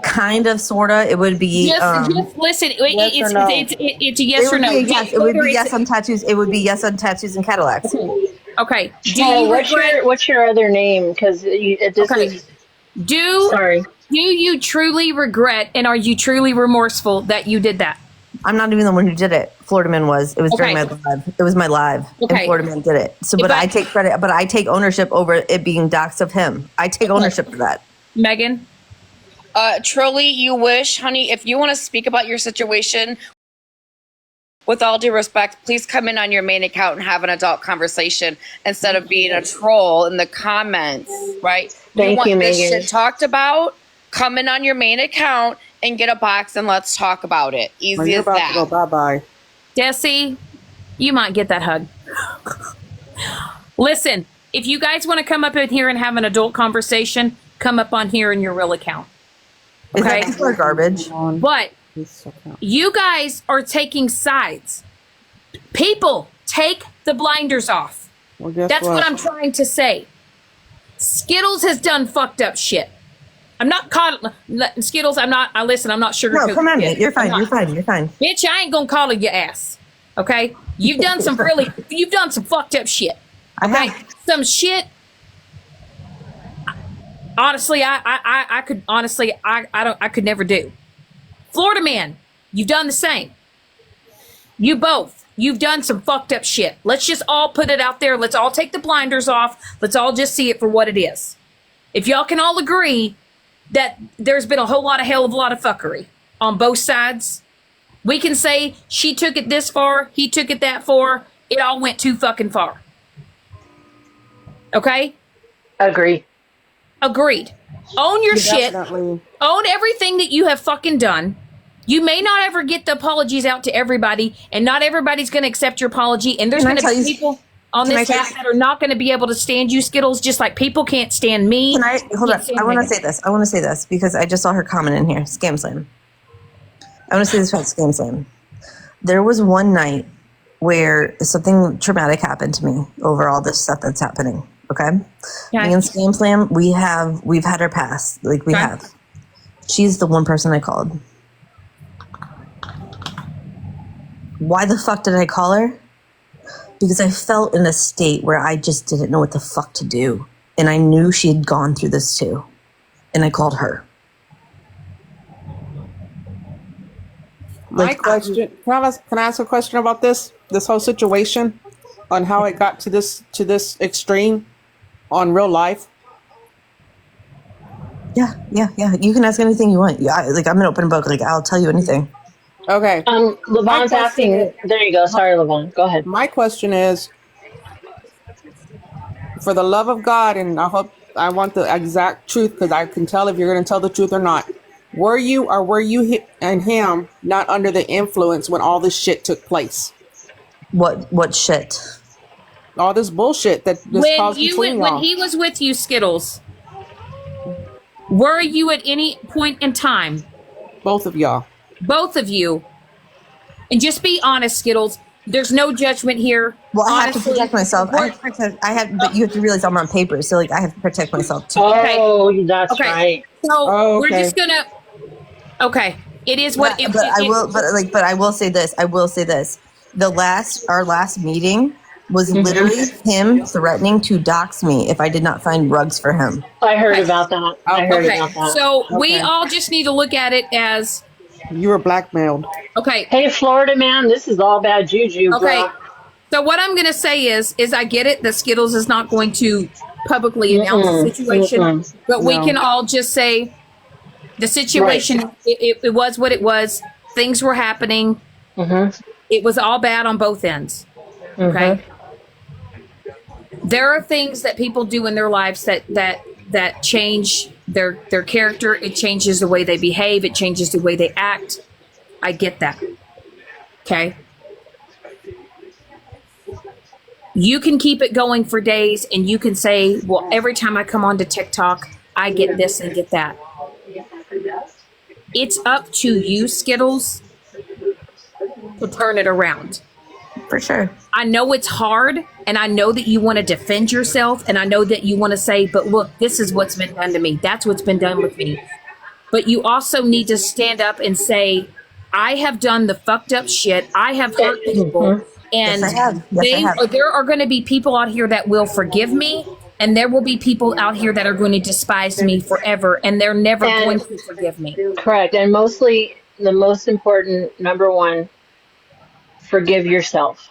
Kind of, sorta. It would be. Just listen. Yes or no? It's a yes or no. Yes, it would be yes on tattoos. It would be yes on tattoos and Cadillacs. Okay. Oh, what's your other name? Because this is sorry. Do you truly regret and are you truly remorseful that you did that? I'm not even the one who did it. Florida Man was. It was during my live. It was my live, and Florida Man did it. So, but I take credit. But I take ownership over it being doxed of him. I take ownership for that. Megan? Truly, you wish, honey, if you want to speak about your situation, with all due respect, please come in on your main account and have an adult conversation instead of being a troll in the comments, right? Thank you, want this Megan. shit talked about? Come in on your main account and get a box and let's talk about it. Easy as that. To go bye-bye. Desi, you might get that hug. Listen, if you guys want to come up in here and have an adult conversation, come up on here in your real account. Is Okay? that people are garbage? But you guys are taking sides. People, take the blinders off. Well, guess That's what I'm trying to say. Skittles has done fucked up shit. I'm not calling Skittles. I'm not sugarcoating. No, come on, shit. you're fine. I'm You're not. fine. You're fine. Bitch, I ain't gonna call your ass. Okay? You've done some fucked up shit. I Okay? have. Some shit. Honestly, I could never do. Florida Man, you've done the same. You both. You've done some fucked up shit. Let's just all put it out there. Let's all take the blinders off. Let's all just see it for what it is. If y'all can all agree that there's been a whole lot of fuckery on both sides, we can say she took it this far, he took it that far. It all went too fucking far. Okay? Agree. Agreed. Own your shit. Definitely. Own everything that you have fucking done. You may not ever get the apologies out to everybody, and not everybody's going to accept your apology. And there's Can I going to tell be you- people on can I this tell app you- that are not going to be able to stand you, Skittles, just like people can't stand me. Can I hold on? Can't stand I want to Megan. say this. I want to say this because I just saw her comment in here. Scam Slam. I want to say this about Scam Slam. There was one night where something traumatic happened to me over all this stuff that's happening. Okay. Me and Scam Slam, we've had our past. Like we Okay. have. She's the one person I called. Why the fuck did I call her? Because I felt in a state where I just didn't know what the fuck to do. And I knew she had gone through this too. And I called her. My question, can I ask a question about this whole situation on how it got to this extreme on real life? Yeah. You can ask anything you want. Yeah, I'm an open book. Like, I'll tell you anything. Okay. Levon's asking. There you go. Sorry, Levon. Go ahead. My question is, for the love of God, and I want the exact truth because I can tell if you're going to tell the truth or not. Were you and him not under the influence when all this shit took place? What shit? All this bullshit that this caused between when y'all. he was with you, Skittles, were you at any point in time, Both of y'all. both of you, and just be honest, Skittles, there's no judgment here. Well, I have to Honestly, protect myself. But you have to realize I'm on paper, so like I have to protect myself too. Oh, that's Okay. right. So Oh, we're okay. just gonna. Okay, it is what. But I will say this. Our last meeting was literally him threatening to dox me if I did not find rugs for him. I heard about that. I heard Okay, about that. so we Okay. all just need to look at it as You were blackmailed. okay. Hey, Florida Man, this is all bad juju, Okay. bro. So what I'm gonna say is I get it that Skittles is not going to publicly announce the situation, but we No. can all just say the situation. It was what it was. Things were happening. It was all bad on both ends. Okay. There are things that people do in their lives that change their character. It changes the way they behave. It changes the way they act. I get that. Okay. You can keep it going for days and you can say, well, every time I come onto TikTok, I get this and get that. It's up to you, Skittles, to turn it around. For sure. I know it's hard, and I know that you want to defend yourself, and I know that you want to say, but look, this is what's been done to me. That's what's been done with me. But you also need to stand up and say, I have done the fucked up shit. I have hurt people. And Yes, I have. Yes, I have. there are going to be people out here that will forgive me, and there will be people out here that are going to despise me forever, and they're never going to forgive me. Correct. And mostly, the most important, number one, forgive yourself.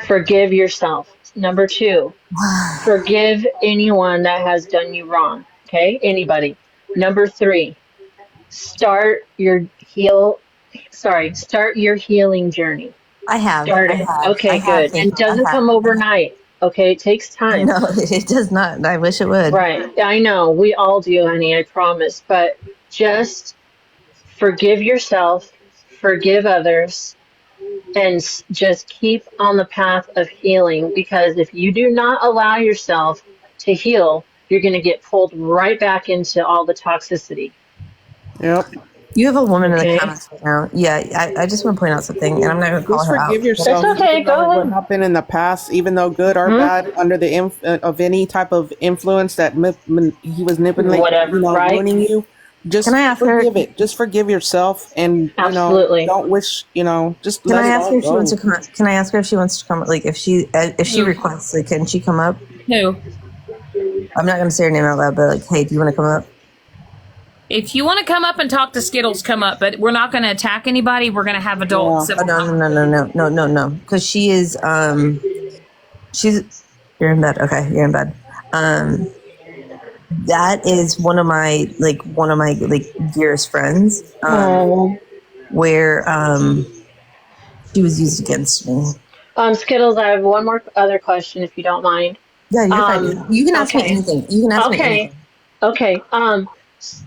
Forgive yourself. Number two, forgive anyone that has done you wrong. Okay? Anybody. Number three, start your healing journey. I have. Start I it. have. Okay, I have. good. And it doesn't come overnight. Okay, it takes time. No, it does not. I wish it would. Right. I know. We all do, honey, I promise. But just forgive yourself, forgive others, and just keep on the path of healing, because if you do not allow yourself to heal, you're going to get pulled right back into all the toxicity. Yep. You have a woman in Okay. the comments right now. Yeah, I just want to point out something, and I'm not going to call Just her out. forgive yourself. That's okay, Think about go what ahead. happened in the past, even though good or bad, under the of any type of influence that he was manipulating, Whatever, right? ruining you. Just Can I ask her- forgive it. Just forgive yourself, and Absolutely. don't wish. Just Can let I it ask all her if she go. wants to come? Can I ask her if she wants to come? Like, if she requests, like, can she come up? No. I'm not going to say her name out loud, but like, hey, do you want to come up? If you want to come up and talk to Skittles, come up. But we're not going to attack anybody. We're going to have adult Yeah. civil No. Because she is, you're in bed. Okay, you're in bed. That is one of my dearest friends. Where she was used against me. Skittles, I have one more other question, if you don't mind. Yeah, you're fine. You can ask me okay. anything. You can ask me anything. Okay.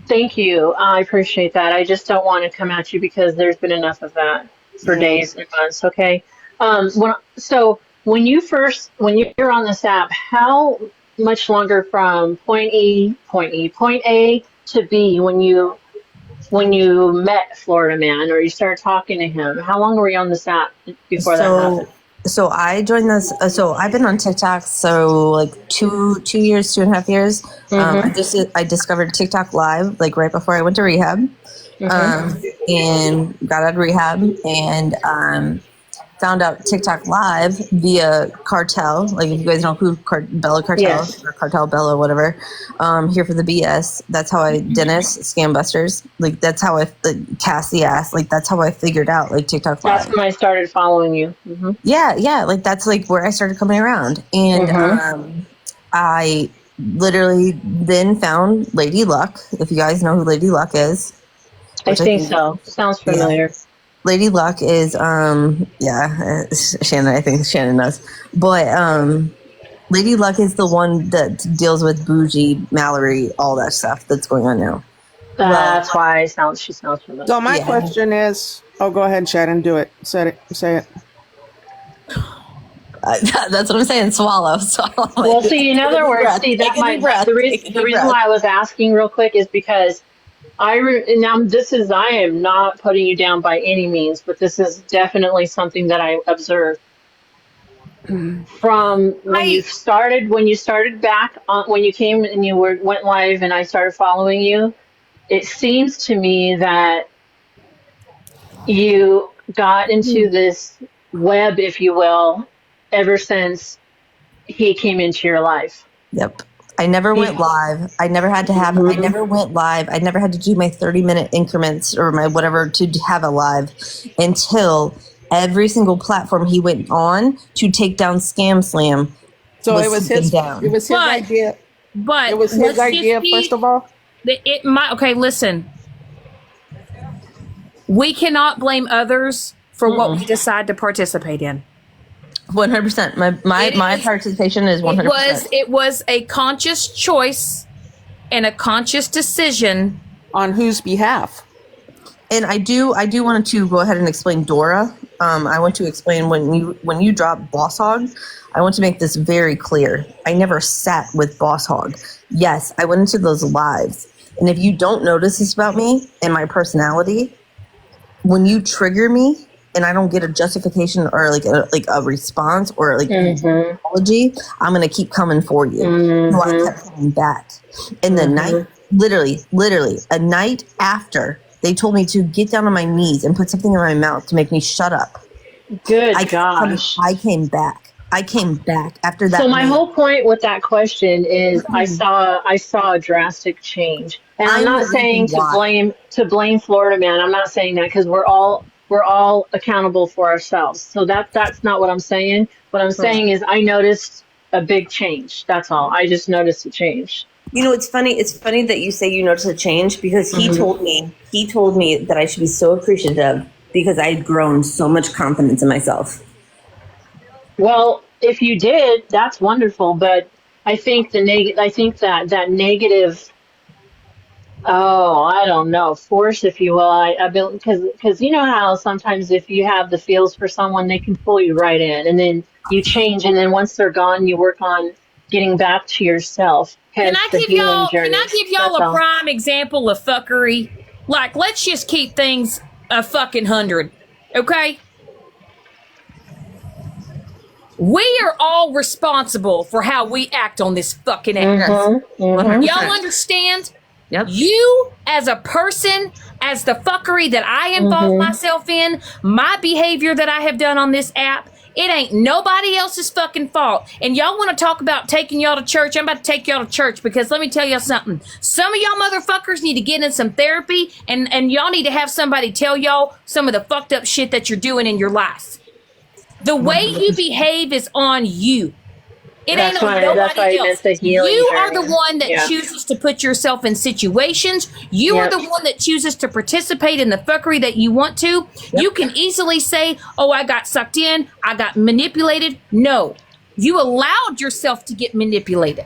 Thank you. I appreciate that. I just don't want to come at you because there's been enough of that for days and months. Okay. When you're on this app, how much longer from point A to B when you met Florida Man or you started talking to him? How long were you on this app before that happened? So I joined this. So I've been on TikTok. So like 2.5 years. I discovered TikTok Live like right before I went to rehab, and got out of rehab, and found out TikTok Live via Cartel. Like, if you guys know who Bella Cartel, Yes. or Cartel Bella, whatever. Here for the BS. That's how Dennis Scam Busters. Like, that's how I cast the ass. Like, that's how I figured out like TikTok Live. That's when I started following you. Yeah. Like, that's like where I started coming around, and I literally then found Lady Luck. If you guys know who Lady Luck is, I think so. Sounds familiar. Lady Luck is Shannon. I think Shannon knows, but Lady Luck is the one that deals with Bougie, Mallory, all that stuff that's going on now. That's why she sounds familiar. So my question is, go ahead, Shannon, do it. Say it. That's what I'm saying. Swallow. Well, see, in other words, the reason why I was asking real quick is because I am not putting you down by any means, but this is definitely something that I observed from when you started back on, when you came and you went live and I started following you. It seems to me that you got into this web, if you will, ever since he came into your life. Yep. I never went live. I never had to have, I never went live. I never had to do my 30-minute increments or my whatever to have a live until every single platform he went on to take down Scam Slam. So it was his idea. But it was his idea, first of all. Okay, listen. We cannot blame others for what we decide to participate in. 100%. My participation is 100%. It was a conscious choice and a conscious decision. On whose behalf? And I do want to go ahead and explain Dora. I want to explain when you drop Boss Hog, I want to make this very clear. I never sat with Boss Hog. Yes, I went into those lives. And if you don't notice this about me and my personality, when you trigger me and I don't get a justification or like a response or like an apology, I'm gonna keep coming for you. So I kept coming back. And the night, literally, a night after, they told me to get down on my knees and put something in my mouth to make me shut up. Good gosh. I came back. I came back after that. So my whole point with that question is I saw a drastic change. And I'm not saying to blame Florida Man. I'm not saying that because we're all accountable for ourselves. So that's not what I'm saying. What I'm saying is I noticed a big change. That's all. I just noticed a change. You know, it's funny. It's funny that you say you noticed a change because he told me that I should be so appreciative because I had grown so much confidence in myself. Well, if you did, that's wonderful. But I think that negative. Oh, I don't know, force, if you will. I've been because you know how sometimes if you have the feels for someone, they can pull you right in, and then you change, and then once they're gone, you work on getting back to yourself. Can I give y'all a prime example of fuckery? Like, let's just keep things a fucking 100, okay? We are all responsible for how we act on this fucking act. Y'all understand? Yep. You, as a person, as the fuckery that I involve myself in, my behavior that I have done on this app, it ain't nobody else's fucking fault. And y'all want to talk about taking y'all to church? I'm about to take y'all to church because let me tell y'all something. Some of y'all motherfuckers need to get in some therapy and y'all need to have somebody tell y'all some of the fucked up shit that you're doing in your life. The way you behave is on you. It ain't on nobody else. You are the one that chooses to put yourself in situations. You are the one that chooses to participate in the fuckery that you want to. You can easily say, oh, I got sucked in. I got manipulated. No, you allowed yourself to get manipulated.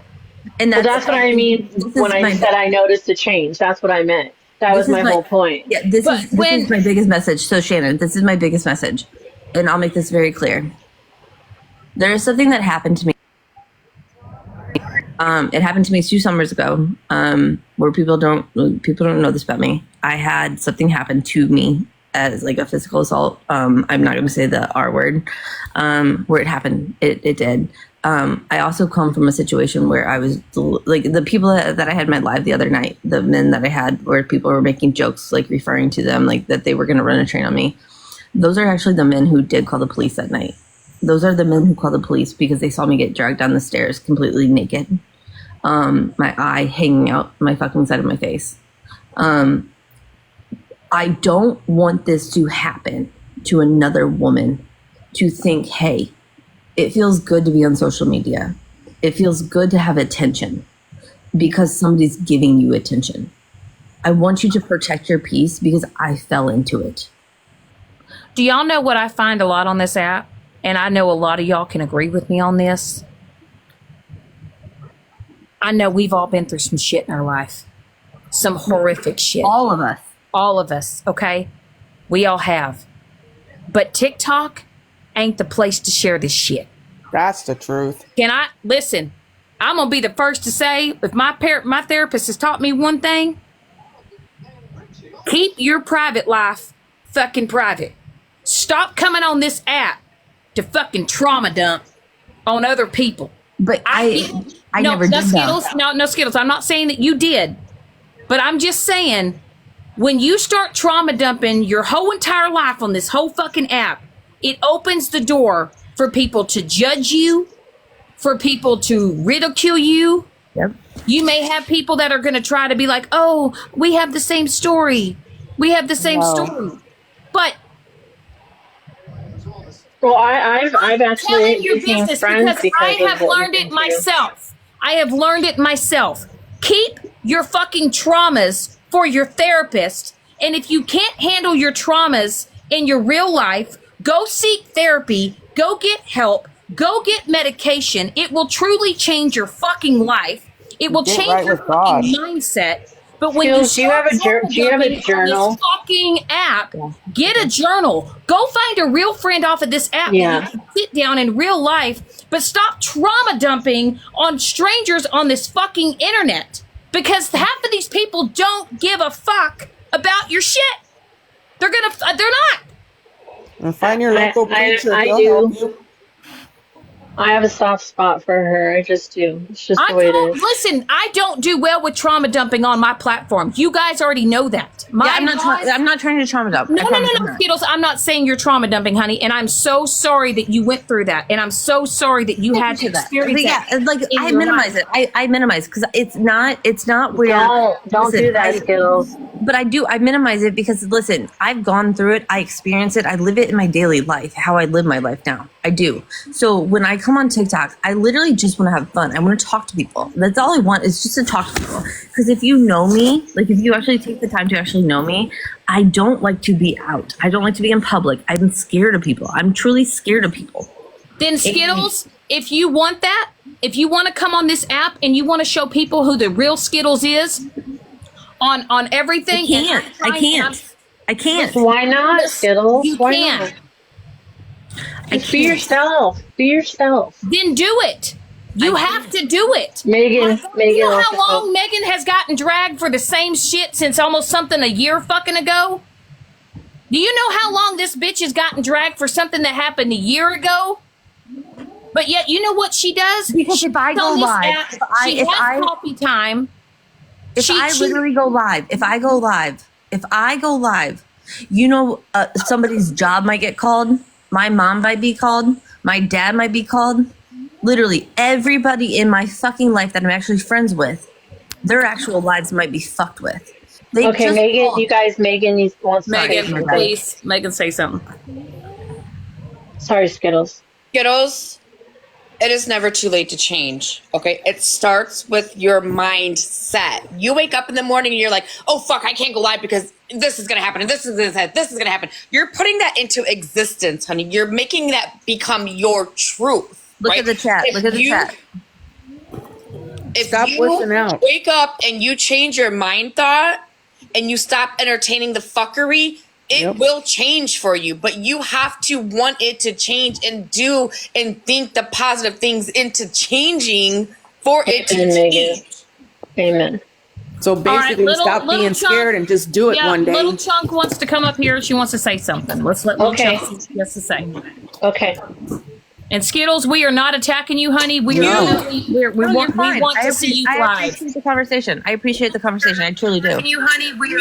And that's what I mean when I said I noticed a change. That's what I meant. That was my whole point. Yeah, this is my biggest message. So Shannon, this is my biggest message. And I'll make this very clear. There is something that happened to me. It happened to me 2 summers ago, where people don't know this about me. I had something happen to me as like a physical assault. I'm not going to say the R word. Where it happened, it did. I also come from a situation where I was like the people that I had met live the other night, the men that I had, where people were making jokes, like referring to them like that they were going to run a train on me. Those are actually the men who did call the police that night. Those are the men who called the police because they saw me get dragged down the stairs completely naked. My eye hanging out my fucking side of my face. I don't want this to happen to another woman to think, hey, it feels good to be on social media. It feels good to have attention because somebody's giving you attention. I want you to protect your peace because I fell into it. Do y'all know what I find a lot on this app? And I know a lot of y'all can agree with me on this. I know we've all been through some shit in our life. Some horrific shit. All of us. All of us, okay? We all have. But TikTok ain't the place to share this shit. That's the truth. Can I listen? I'm gonna be the first to say, if my therapist has taught me one thing, keep your private life fucking private. Stop coming on this app to fucking trauma dump on other people. But I never did Skittles, that. No, Skittles. I'm not saying that you did, but I'm just saying when you start trauma dumping your whole entire life on this whole fucking app, it opens the door for people to judge you, for people to ridicule you. Yep. You may have people that are going to try to be like, oh, we have the same story. We have the same story. But well, I've actually became friends because I have learned it myself. I have learned it myself. Keep your fucking traumas for your therapist. And if you can't handle your traumas in your real life, go seek therapy, go get help, go get medication. It will truly change your fucking life. It will change your fucking mindset. But when you do you have start do you have a dumping on journal? this fucking app, get a journal. Go find a real friend off of this app that Yeah. you can sit down in real life, but stop trauma dumping on strangers on this fucking internet. Because half of these people don't give a fuck about your shit. They're not. And find your local preacher. I He'll do. help you. I have a soft spot for her. I just do. It's just I the way it don't is. listen. I don't do well with trauma dumping on my platform. You guys already know that. I'm not trying to trauma dump. No, Skittles. I'm not saying you're trauma dumping, honey. And I'm so sorry that you went through that. And I'm so sorry that you had to experience that. Yeah, like I minimize it. I minimize because it's not where. Don't do that, Skittles. But I do. I minimize it because listen, I've gone through it. I experience it. I live it in my daily life. How I live my life now. I do. So when I come on TikTok, I literally just want to have fun. I want to talk to people. That's all I want is just to talk to people. Because if you know me, like if you actually take the time to actually know me, I don't like to be out. I don't like to be in public. I'm scared of people. I'm truly scared of people. Then Skittles, if you want that, if you want to come on this app and you want to show people who the real Skittles is on everything, I can't. Why not, Skittles? You Why can. not? Just be yourself. Be yourself. Then do it. You have to do it. Megan, You know wants how to long Megan has gotten dragged for the same shit since almost something a year fucking ago? Do you know how long this bitch has gotten dragged for something that happened a year ago? But yet, you know what she does? Because if I go live, she has coffee time. If I literally go live, if I go live, you know, somebody's job might get called. My mom might be called. My dad might be called. Literally everybody in my fucking life that I'm actually friends with, their actual lives might be fucked with. Okay, Megan, called. You guys, Megan wants to say something. Please, Megan, say something. Sorry, Skittles. Skittles, it is never too late to change, okay? It starts with your mindset. You wake up in the morning and you're like, oh, fuck, I can't go live because this is going to happen and this is going to happen. This is going to happen. You're putting that into existence, honey. You're making that become your truth. Look right? at the chat. Look at the chat. If Stop listening out. Wake up and you change your mind thought and you stop entertaining the fuckery, it will change for you. But you have to want it to change and do and think the positive things into changing for it to change. Amen. So basically, stop being scared and just do it one day. Little Chunk wants to come up here. She wants to say something. Let's let Little Chunk see what she has to say. Okay. And Skittles, we are not attacking you, honey. We want to see you thrive. I appreciate the conversation. I truly do. You, honey, we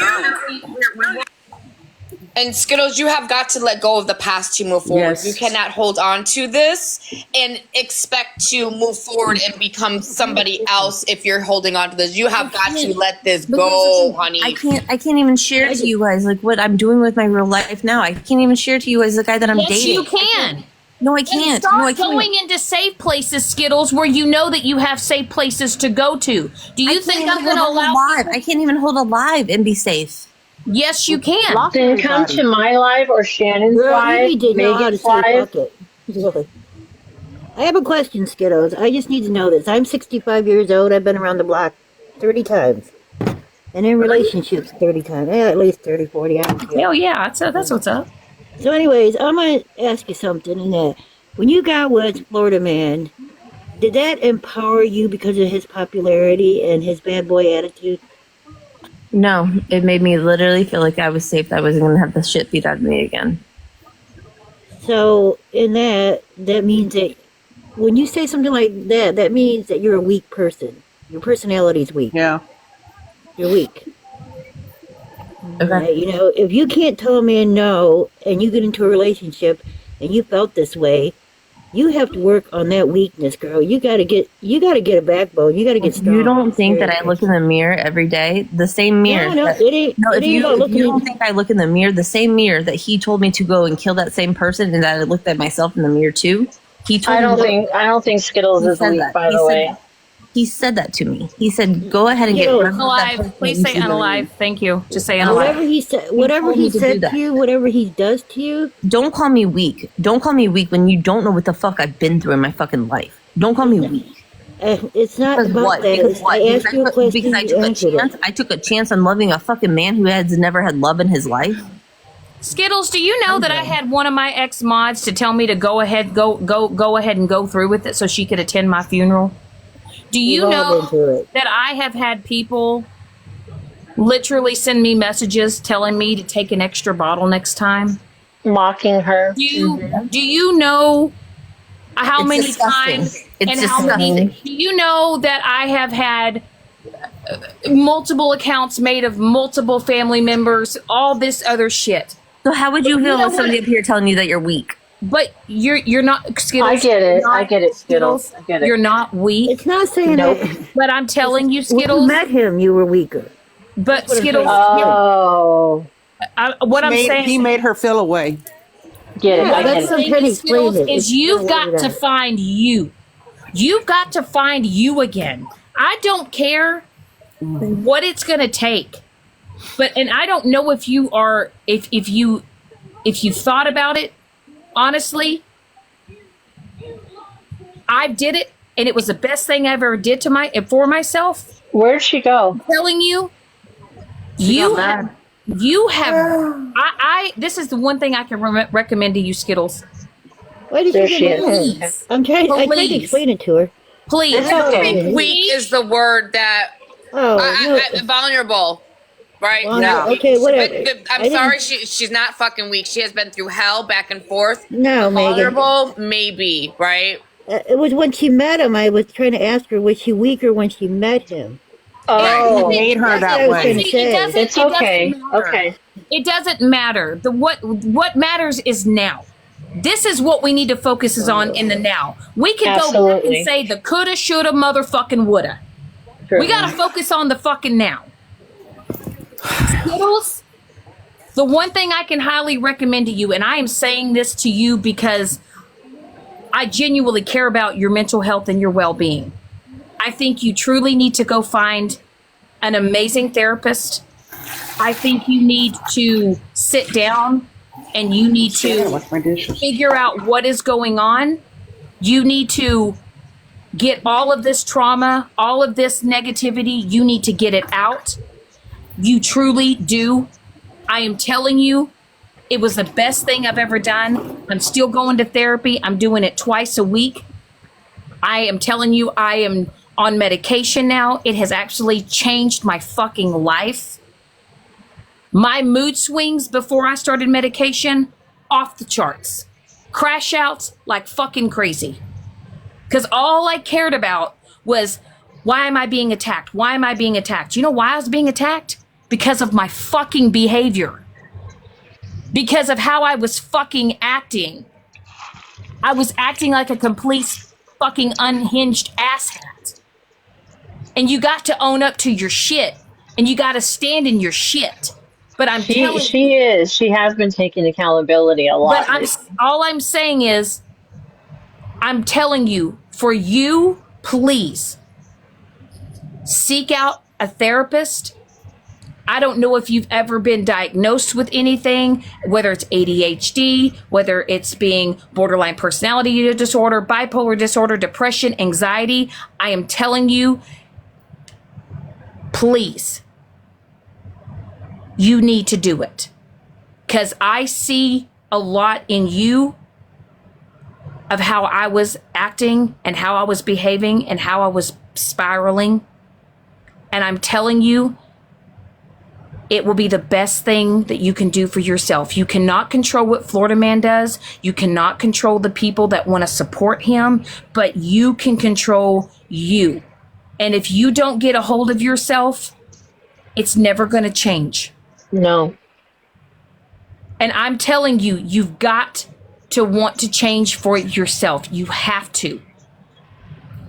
And Skittles, you have got to let go of the past to move forward. Yes. You cannot hold on to this and expect to move forward and become somebody else if you're holding on to this. You have got to let this go, honey. I can't even share to you guys like what I'm doing with my real life now. I can't even share to you guys the guy that I'm dating. Yes, you can. No, I can't. Start going into safe places, Skittles, where you know that you have safe places to go to. Do you think I'm going to allow live? I can't even hold a live and be safe. Yes, you can. Then come to my live or Shannon's live, Megan's live. I have a question, Skittles. I just need to know this. I'm 65 years old. I've been around the block 30 times. And in relationships 30 times. Yeah, at least 30, 40. Hell yeah, that's what's up. So anyways, I'm going to ask you something. In that, when you got with Florida Man, did that empower you because of his popularity and his bad boy attitude? No, it made me literally feel like I was safe. That I wasn't going to have the shit beat out of me again. So in that means that when you say something like that, that means that you're a weak person. Your personality's weak. Yeah. You're weak. Okay. You know, if you can't tell a man no and you get into a relationship and you felt this way, you have to work on that weakness, girl. You gotta get a backbone. You gotta get strong. You don't think that I look in the mirror every day? The same mirror. If you don't think I look in the mirror, the same mirror that he told me to go and kill that same person and that I looked at myself in the mirror too. I don't think Skittles is weak, by the way. He said that to me. He said, "Go ahead and get unalive. Please say unalive. Thank you. Just say unalive." Whatever he said to you, whatever he does to you. Don't call me weak. Don't call me weak when you don't know what the fuck I've been through in my fucking life. Don't call me weak. It's not Because about what? that. Because what? I asked you a question, Because I you took a answered chance. it. I took a chance on loving a fucking man who has never had love in his life. Skittles, do you know that I had one of my ex mods to tell me to go ahead and go through with it so she could attend my funeral? Do We've you all know been through it. that I have had people literally send me messages telling me to take an extra bottle next time? Mocking her. Do you know how It's many disgusting. times It's and how many? disgusting. Do you know that I have had multiple accounts made of multiple family members, all this other shit? So how would you feel if somebody up here telling you that you're weak? But you're not Skittles. I get it. you're not- I get it, Skittles. I get it. You're not weak. It's not saying Nope. that. But I'm telling you, When you Skittles. met him, you were weaker. But what I'm Skittles, saying. Oh, what I'm He saying, made her feel away. get it. Yeah, I that's get it. some- I'm trying to explain Skittles, it. is It's you've not got what it to is. find you. You've got to find you again. I don't care what it's going to take. And I don't know if you are if you thought about it honestly. I did it and it was the best thing I ever did for myself. Where'd she go? Telling you you have I this is the one thing I can recommend to you, Skittles. Why did There you she get is. mad? I tried to Please. explain it to her. Please. It's okay. Weak is the word that Oh, no. vulnerable, right? Vulnerable. Not Okay, weak. whatever. But I I'm didn't- sorry, she's not fucking weak. She has been through hell back and forth. No, Megan. Vulnerable, maybe, right? It was when she met him. I was trying to ask her, was she weaker when she met him? Oh, Made her That's what I that was trying way. to See, it say. it's okay. doesn't matter. Okay. It doesn't matter. What matters is now. This is what we need to focus is on in the now. We can go back Absolutely. and say the coulda, shoulda, motherfucking woulda. We gotta focus on the fucking now. Skittles, the one thing I can highly recommend to you, and I am saying this to you because I genuinely care about your mental health and your well-being. I think you truly need to go find an amazing therapist. I think you need to sit down and you need to figure out what is going on. You need to get all of this trauma, all of this negativity, you need to get it out. You truly do. I am telling you, it was the best thing I've ever done. I'm still going to therapy. I'm doing it twice a week. I am telling you, I am on medication now. It has actually changed my fucking life. My mood swings before I started medication, off the charts. Crash outs like fucking crazy. Because all I cared about was, why am I being attacked? Why am I being attacked? You know why I was being attacked? Because of my fucking behavior. Because of how I was fucking acting. I was acting like a complete fucking unhinged asshat. And you got to own up to your shit. And you got to stand in your shit. But I'm telling you. She has been taking accountability a lot. But all I'm saying is, I'm telling you, for you, please seek out a therapist. I don't know if you've ever been diagnosed with anything, whether it's ADHD, whether it's being borderline personality disorder, bipolar disorder, depression, anxiety. I am telling you, please, you need to do it. Because I see a lot in you of how I was acting and how I was behaving and how I was spiraling. And I'm telling you, it will be the best thing that you can do for yourself. You cannot control what Florida Man does. You cannot control the people that want to support him, but you can control you. And if you don't get a hold of yourself, it's never going to change. No. And I'm telling you, you've got to want to change for yourself. You have to.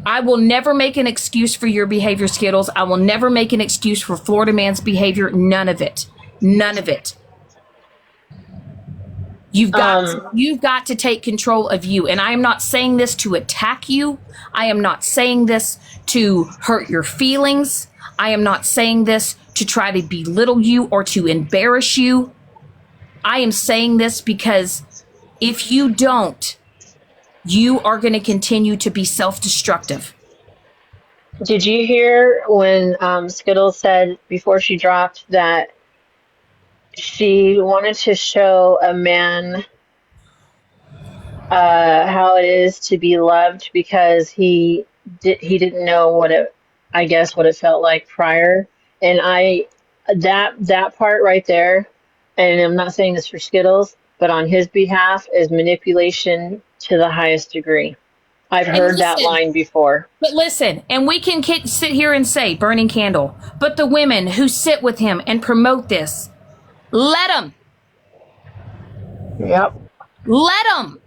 I will never make an excuse for your behavior, Skittles. I will never make an excuse for Florida Man's behavior. None of it. None of it. You've got to take control of you. And I am not saying this to attack you. I am not saying this to hurt your feelings. I am not saying this to try to belittle you or to embarrass you. I am saying this because if you don't, you are going to continue to be self-destructive. Did you hear when Skittles said before she dropped that she wanted to show a man how it is to be loved because he didn't know what it I guess what it felt like prior, and I that part right there, and I'm not saying this for Skittles, but on his behalf is manipulation to the highest degree. I've And heard that listen, line before. but listen, and we can sit here and say burning candle, but the women who sit with him and promote this, let them, Yep, let them.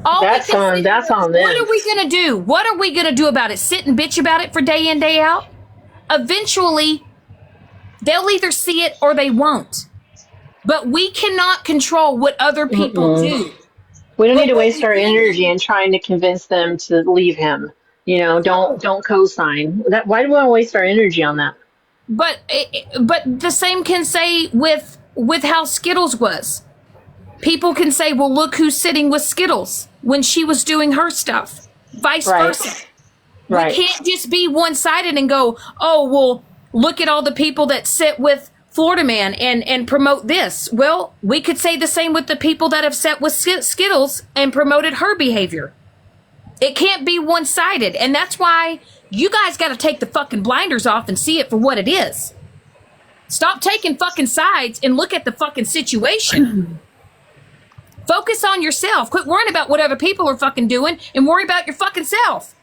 All we that's can on say that's is, on what them. are we gonna do? What are we gonna do about it? Sit and bitch about it for day in, day out? Eventually, they'll either see it or they won't. But we cannot control what other people Mm-mm. do. We don't need But to what waste we our can energy do, in trying to convince them to leave him. You know, don't co-sign that. Why do we want to waste our energy on that? but the same can say with how Skittles was. People can say, well, look who's sitting with Skittles when she was doing her stuff. Vice Right, versa. We right. can't just be one-sided and go, oh, well, look at all the people that sit with Florida Man and promote this. Well, we could say the same with the people that have sat with Skittles and promoted her behavior. It can't be one-sided. And that's why you guys got to take the fucking blinders off and see it for what it is. Stop taking fucking sides and look at the fucking situation. Focus on yourself. Quit worrying about what other people are fucking doing and worry about your fucking self.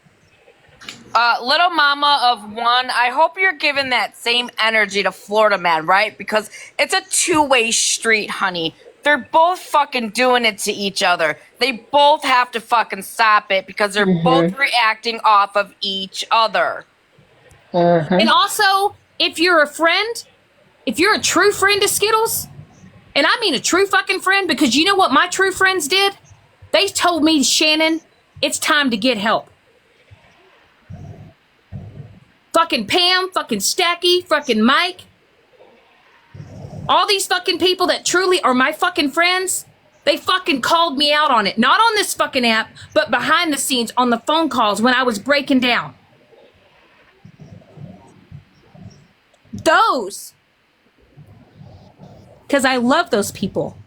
Little mama of one, I hope you're giving that same energy to Florida Man, right? Because it's a two-way street, honey. They're both fucking doing it to each other. They both have to fucking stop it because they're both reacting off of each other. And also, if you're a friend, if you're a true friend to Skittles, and I mean a true fucking friend, because you know what my true friends did? They told me, Shannon, it's time to get help. Fucking Pam, fucking Stacky, fucking Mike. All these fucking people that truly are my fucking friends, they fucking called me out on it. Not on this fucking app, but behind the scenes on the phone calls when I was breaking down. Those. Because I love those people.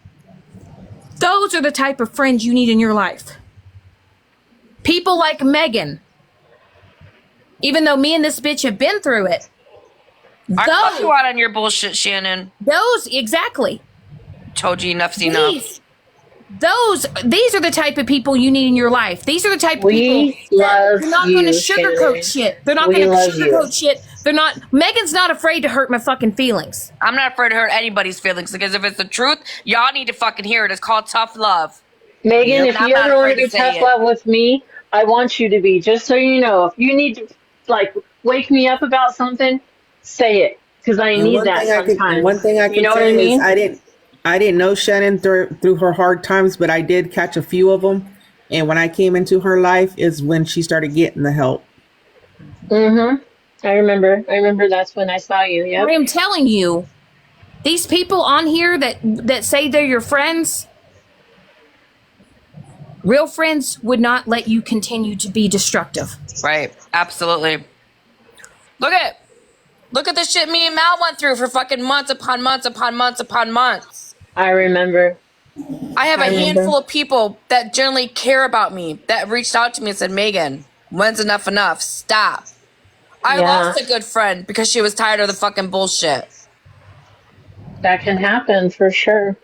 Those are the type of friends you need in your life. People like Megan. Even though me and this bitch have been through it. I called you out on your bullshit, Shannon. Those, exactly. Told you enough's enough. These are the type of people you need in your life. These are the type of people love they're not you, going to sugarcoat Shannon. shit. They're not We going to love you. sugarcoat shit. They're not. Megan's not afraid to hurt my fucking feelings. I'm not afraid to hurt anybody's feelings because if it's the truth, y'all need to fucking hear it. It's called tough love. Megan, Yep. if I'm you not ever want to afraid be to say tough it. love with me, I want you to be. Just so you know, if you need to, like, wake me up about something, say it. Because I need that sometimes. One thing I You can know what I say mean? is I didn't know Shannon through her hard times, but I did catch a few of them. And when I came into her life is when she started getting the help. Mm-hmm. I remember that's when I saw you. Yep. I am telling you, these people on here that say they're your friends, real friends would not let you continue to be destructive. Right. Absolutely. Look at the shit me and Mal went through for fucking months upon months upon months upon months. I remember. I have a I remember. handful of people that generally care about me that reached out to me and said, Megan, when's enough enough? Stop. I Yeah. lost a good friend because she was tired of the fucking bullshit. That can happen for sure.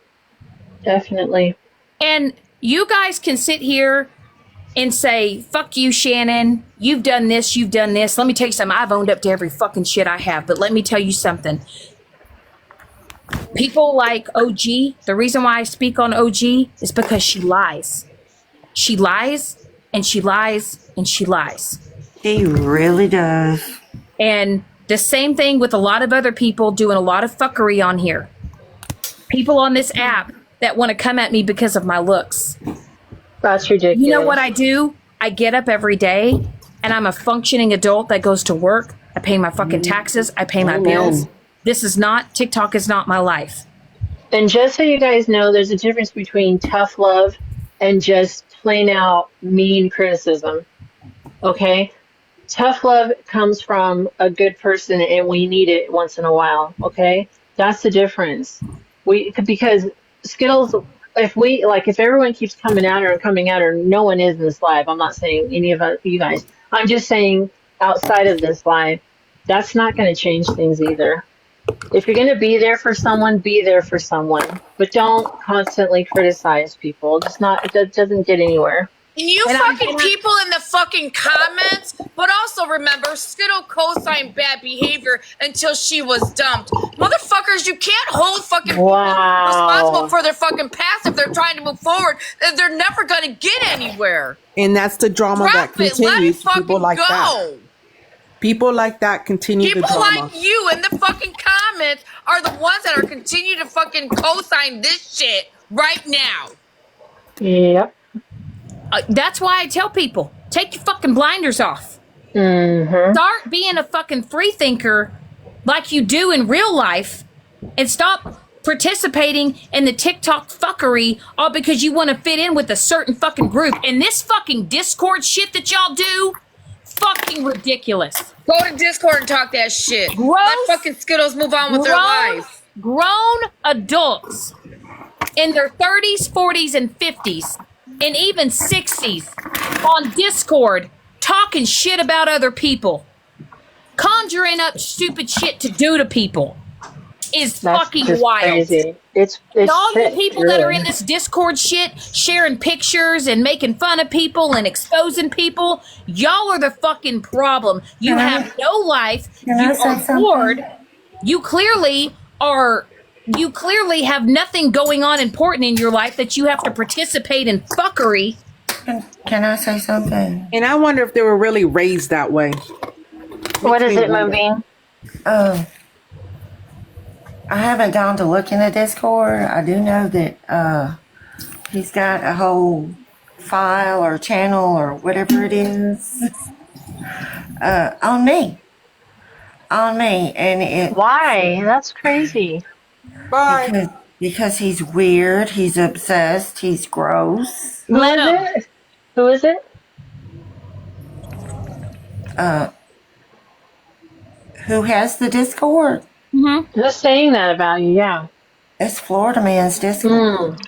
Definitely. And you guys can sit here and say, fuck you, Shannon. You've done this, you've done this. Let me tell you something. I've owned up to every fucking shit I have. But let me tell you something. People like OG, the reason why I speak on OG is because she lies. She lies and she lies and she lies. He really does. And the same thing with a lot of other people doing a lot of fuckery on here. People on this app that want to come at me because of my looks. That's ridiculous. You know what I do? I get up every day and I'm a functioning adult that goes to work. I pay my fucking taxes. I pay my bills. TikTok is not my life. And just so you guys know, there's a difference between tough love and just plain out mean criticism. Okay? tough love comes from a good person and we need it once in a while, okay? That's the difference. Because Skittles, if everyone keeps coming at her, no one is in this live. I'm not saying any of you guys. I'm just saying outside of this live, that's not going to change things either. If you're going to be there for someone, be there for someone, but don't constantly criticize people. It doesn't get anywhere. And you fucking people in the fucking comments, but also remember, Skittle co-signed bad behavior until she was dumped. Motherfuckers, you can't hold fucking people responsible for their fucking past if they're trying to move forward. They're never gonna get anywhere. And that's the drama that Drop it. Let it continues. fucking People like go. that. People like that continue the People drama. like you in the fucking comments are the ones that are continue to fucking co-sign this shit right now. Yep. That's why I tell people, take your fucking blinders off. Mm-hmm. Start being a fucking free thinker like you do in real life and stop participating in the TikTok fuckery all because you want to fit in with a certain fucking group. And this fucking Discord shit that y'all do, fucking ridiculous. Go to Discord and talk that shit. Gross. Let fucking Skittles move on with their life. Grown adults in their 30s, 40s, and 50s, and even 60s on Discord talking shit about other people, conjuring up stupid shit to do to people is That's fucking just wild. crazy. It's And all sick, you people really. that are in this Discord shit, sharing pictures and making fun of people and exposing people, y'all are the fucking problem. You have no life. You are bored. You clearly have nothing going on important in your life that you have to participate in fuckery. Can I say something? And I wonder if they were really raised that way. What is it, Moonbeam? I haven't gone to look in the Discord. I do know that he's got a whole file or channel or whatever it is on me. And it Why? That's crazy. Bye. because he's weird, he's obsessed, he's gross. Who is it? Who is it? Who has the Discord? Who's saying that about you? Yeah. It's Florida Man's Discord.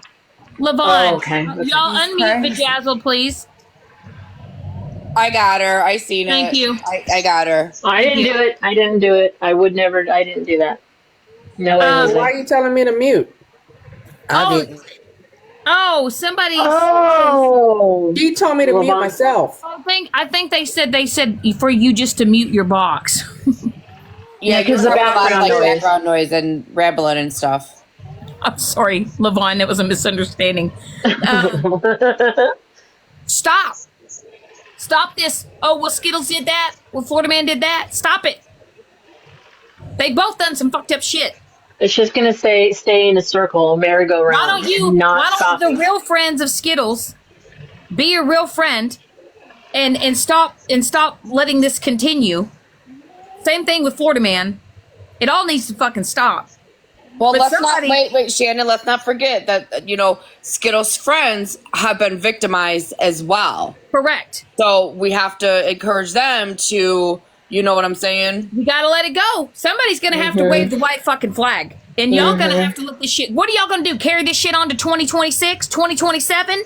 Levon, Oh, okay. y'all unmute Vajazzle, please. I got her. I seen it. Thank you. I got her. I didn't do it. I didn't do it. I would never. I didn't do that. No way. Why are you telling me to mute? Oh, somebody. Oh. He told me to mute myself. I think they said for you just to mute your box. Yeah, because you the heard a lot of background noise. background noise and rambling and stuff. I'm sorry, Levon. That was a misunderstanding. Stop. Stop this. Oh, well, Skittles did that. Well, Florida Man did that. Stop it. They both done some fucked up shit. It's just gonna stay in a circle, merry-go-round. Why don't the real friends of Skittles be your real friend and stop letting this continue? Same thing with Florida Man. It all needs to fucking stop. Well, But let's somebody- not wait, Shannon. Let's not forget that Skittles' friends have been victimized as well. Correct. So we have to encourage them to, you know what I'm saying? We gotta let it go. Somebody's gonna have to wave the white fucking flag. And y'all gonna have to look this shit. What are y'all gonna do? Carry this shit on to 2026, 2027?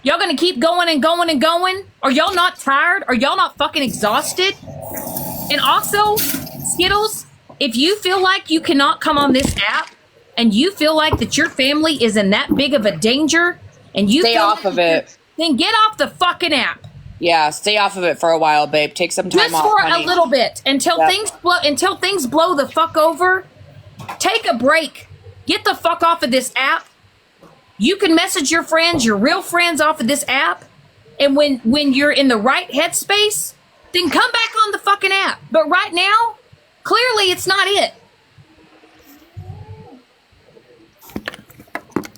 Y'all gonna keep going and going and going? Are y'all not tired? Are y'all not fucking exhausted? And also, Skittles, if you feel like you cannot come on this app and you feel like that your family is in that big of a danger and you Stay feel off like of it. then get off the fucking app. Yeah, stay off of it for a while, babe. Take some time Just off, for honey. a little bit until Yep. things blow the fuck over. Take a break. Get the fuck off of this app. You can message your friends, your real friends, off of this app, and when you're in the right headspace, then come back on the fucking app. But right now, clearly it's not it.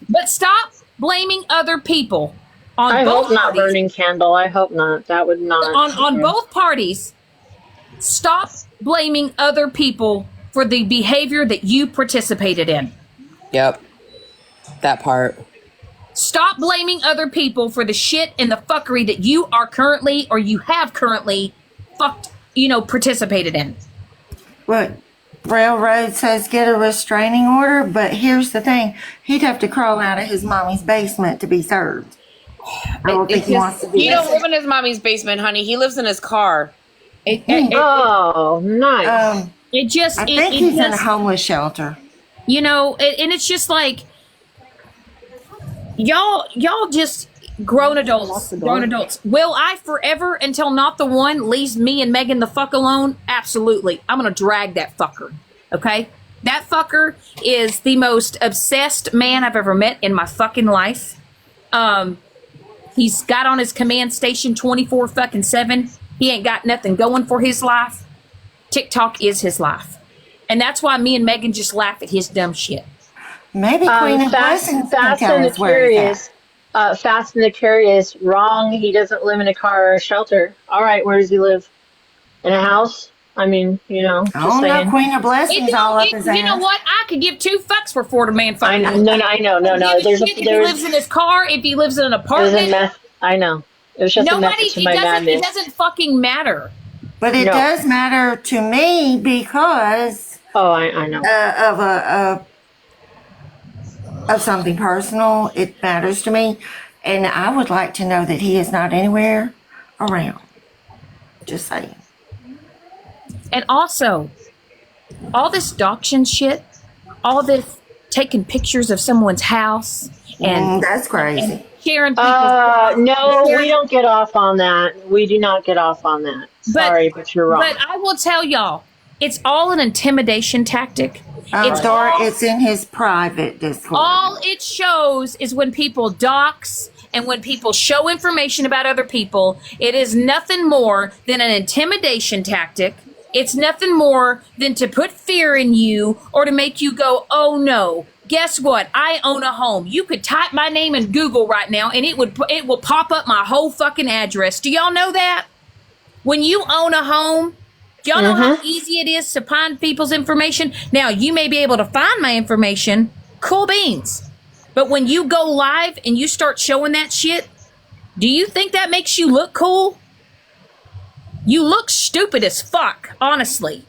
But stop blaming other people on I both hope not parties. burning candle. I hope not. That would not. On both parties, stop blaming other people for the behavior that you participated in. Yep. That part. Stop blaming other people for the shit and the fuckery that you are currently or you have currently fucked, participated in. Look, Railroad says get a restraining order, but here's the thing. He'd have to crawl out of his mommy's basement to be served. I don't think he wants to be. He don't live in his mommy's basement, honey. He lives in his car. Oh, nice. It just, I think he's in a homeless shelter. and it's just like, y'all just grown adults. Will I forever until not the one leaves me and Megan the fuck alone? Absolutely. I'm gonna drag that fucker. Okay? That fucker is the most obsessed man I've ever met in my fucking life. He's got on his command station 24/7. He ain't got nothing going for his life. TikTok is his life. And that's why me and Megan just laugh at his dumb shit. Maybe Queen of Blessings can tell us where he's at. Fast and the Curious, wrong. He doesn't live in a car or a shelter. All right, where does he live? In a house? I mean, I don't know. Queen of Blessings all up his ass. You know what? I could give two fucks for Florida man fucking. I know. If he lives in his car, if he lives in an apartment. I know. It was just a message to my madness. It doesn't fucking matter. But it does matter to me because I know. Of something personal. It matters to me, and I would like to know that he is not anywhere around. Just saying. And also, all this doxing shit, all this taking pictures of someone's house, and that's crazy. And sharing people's no, we don't get off on that. We do not get off on that. Sorry, but you're wrong. But I will tell y'all, it's all an intimidation tactic. It's in his private Discord. All it shows is when people dox and when people show information about other people, it is nothing more than an intimidation tactic. It's nothing more than to put fear in you or to make you go, oh no, guess what? I own a home. You could type my name in Google right now and it will pop up my whole fucking address. Do y'all know that? When you own a home, do y'all know how easy it is to find people's information? Now, you may be able to find my information. Cool beans. But when you go live and you start showing that shit, do you think that makes you look cool? You look stupid as fuck, honestly.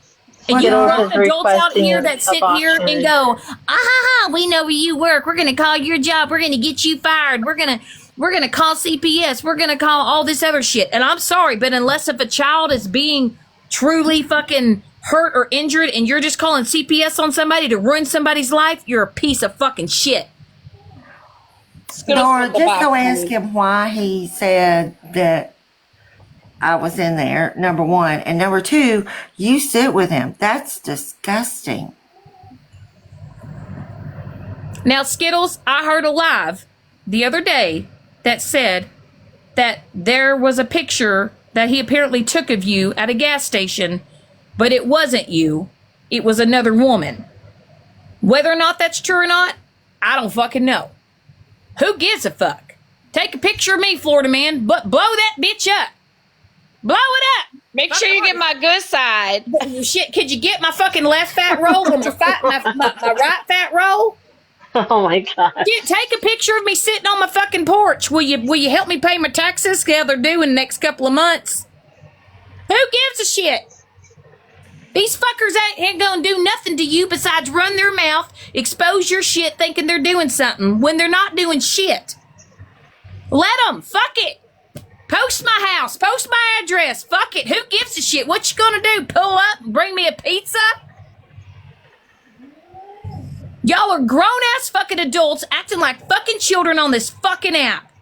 And you grown adults out here that sit here and go, we know where you work. We're going to call your job. We're going to get you fired. We're going to call CPS. We're going to call all this other shit. And I'm sorry, but unless if a child is being truly fucking hurt or injured and you're just calling CPS on somebody to ruin somebody's life, you're a piece of fucking shit. Dora, just go ask him why he said that I was in there, number one. And number two, you sit with him. That's disgusting. Now, Skittles, I heard a live the other day that said that there was a picture that he apparently took of you at a gas station, but it wasn't you. It was another woman. Whether or not that's true or not, I don't fucking know. Who gives a fuck? Take a picture of me, Florida man, but blow that bitch up. Blow it up. Make sure you get my good side. Shit, could you get my fucking left fat roll and my right fat roll? Oh my God. Take a picture of me sitting on my fucking porch. Will you help me pay my taxes? Yeah, they're due in the next couple of months. Who gives a shit? These fuckers ain't gonna do nothing to you besides run their mouth, expose your shit thinking they're doing something when they're not doing shit. Let them. Fuck it. Post my house. Post my address. Fuck it. Who gives a shit? What you gonna do? Pull up and bring me a pizza? Y'all are grown-ass fucking adults acting like fucking children on this fucking app.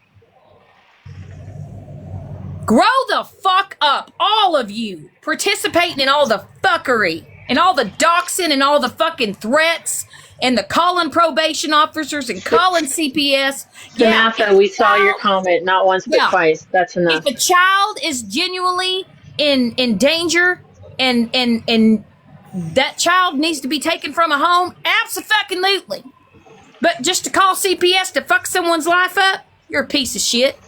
Grow the fuck up, all of you, participating in all the fuckery and all the doxing and all the fucking threats and the calling probation officers and calling CPS. Samantha, we saw your comment not once but twice. That's enough. If a child is genuinely in danger and that child needs to be taken from a home, abso-fucking-lutely. But just to call CPS to fuck someone's life up, you're a piece of shit.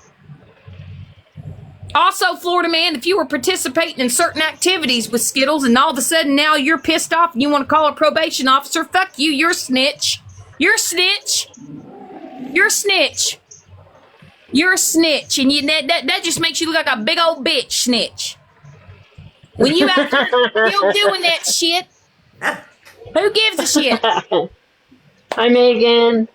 Also, Florida man, if you were participating in certain activities with Skittles and all of a sudden now you're pissed off and you want to call a probation officer, fuck you, you're a snitch. You're a snitch. You're a snitch. You're a snitch. And that just makes you look like a big old bitch snitch. When you out here still doing that shit, who gives a shit? Hi, Megan.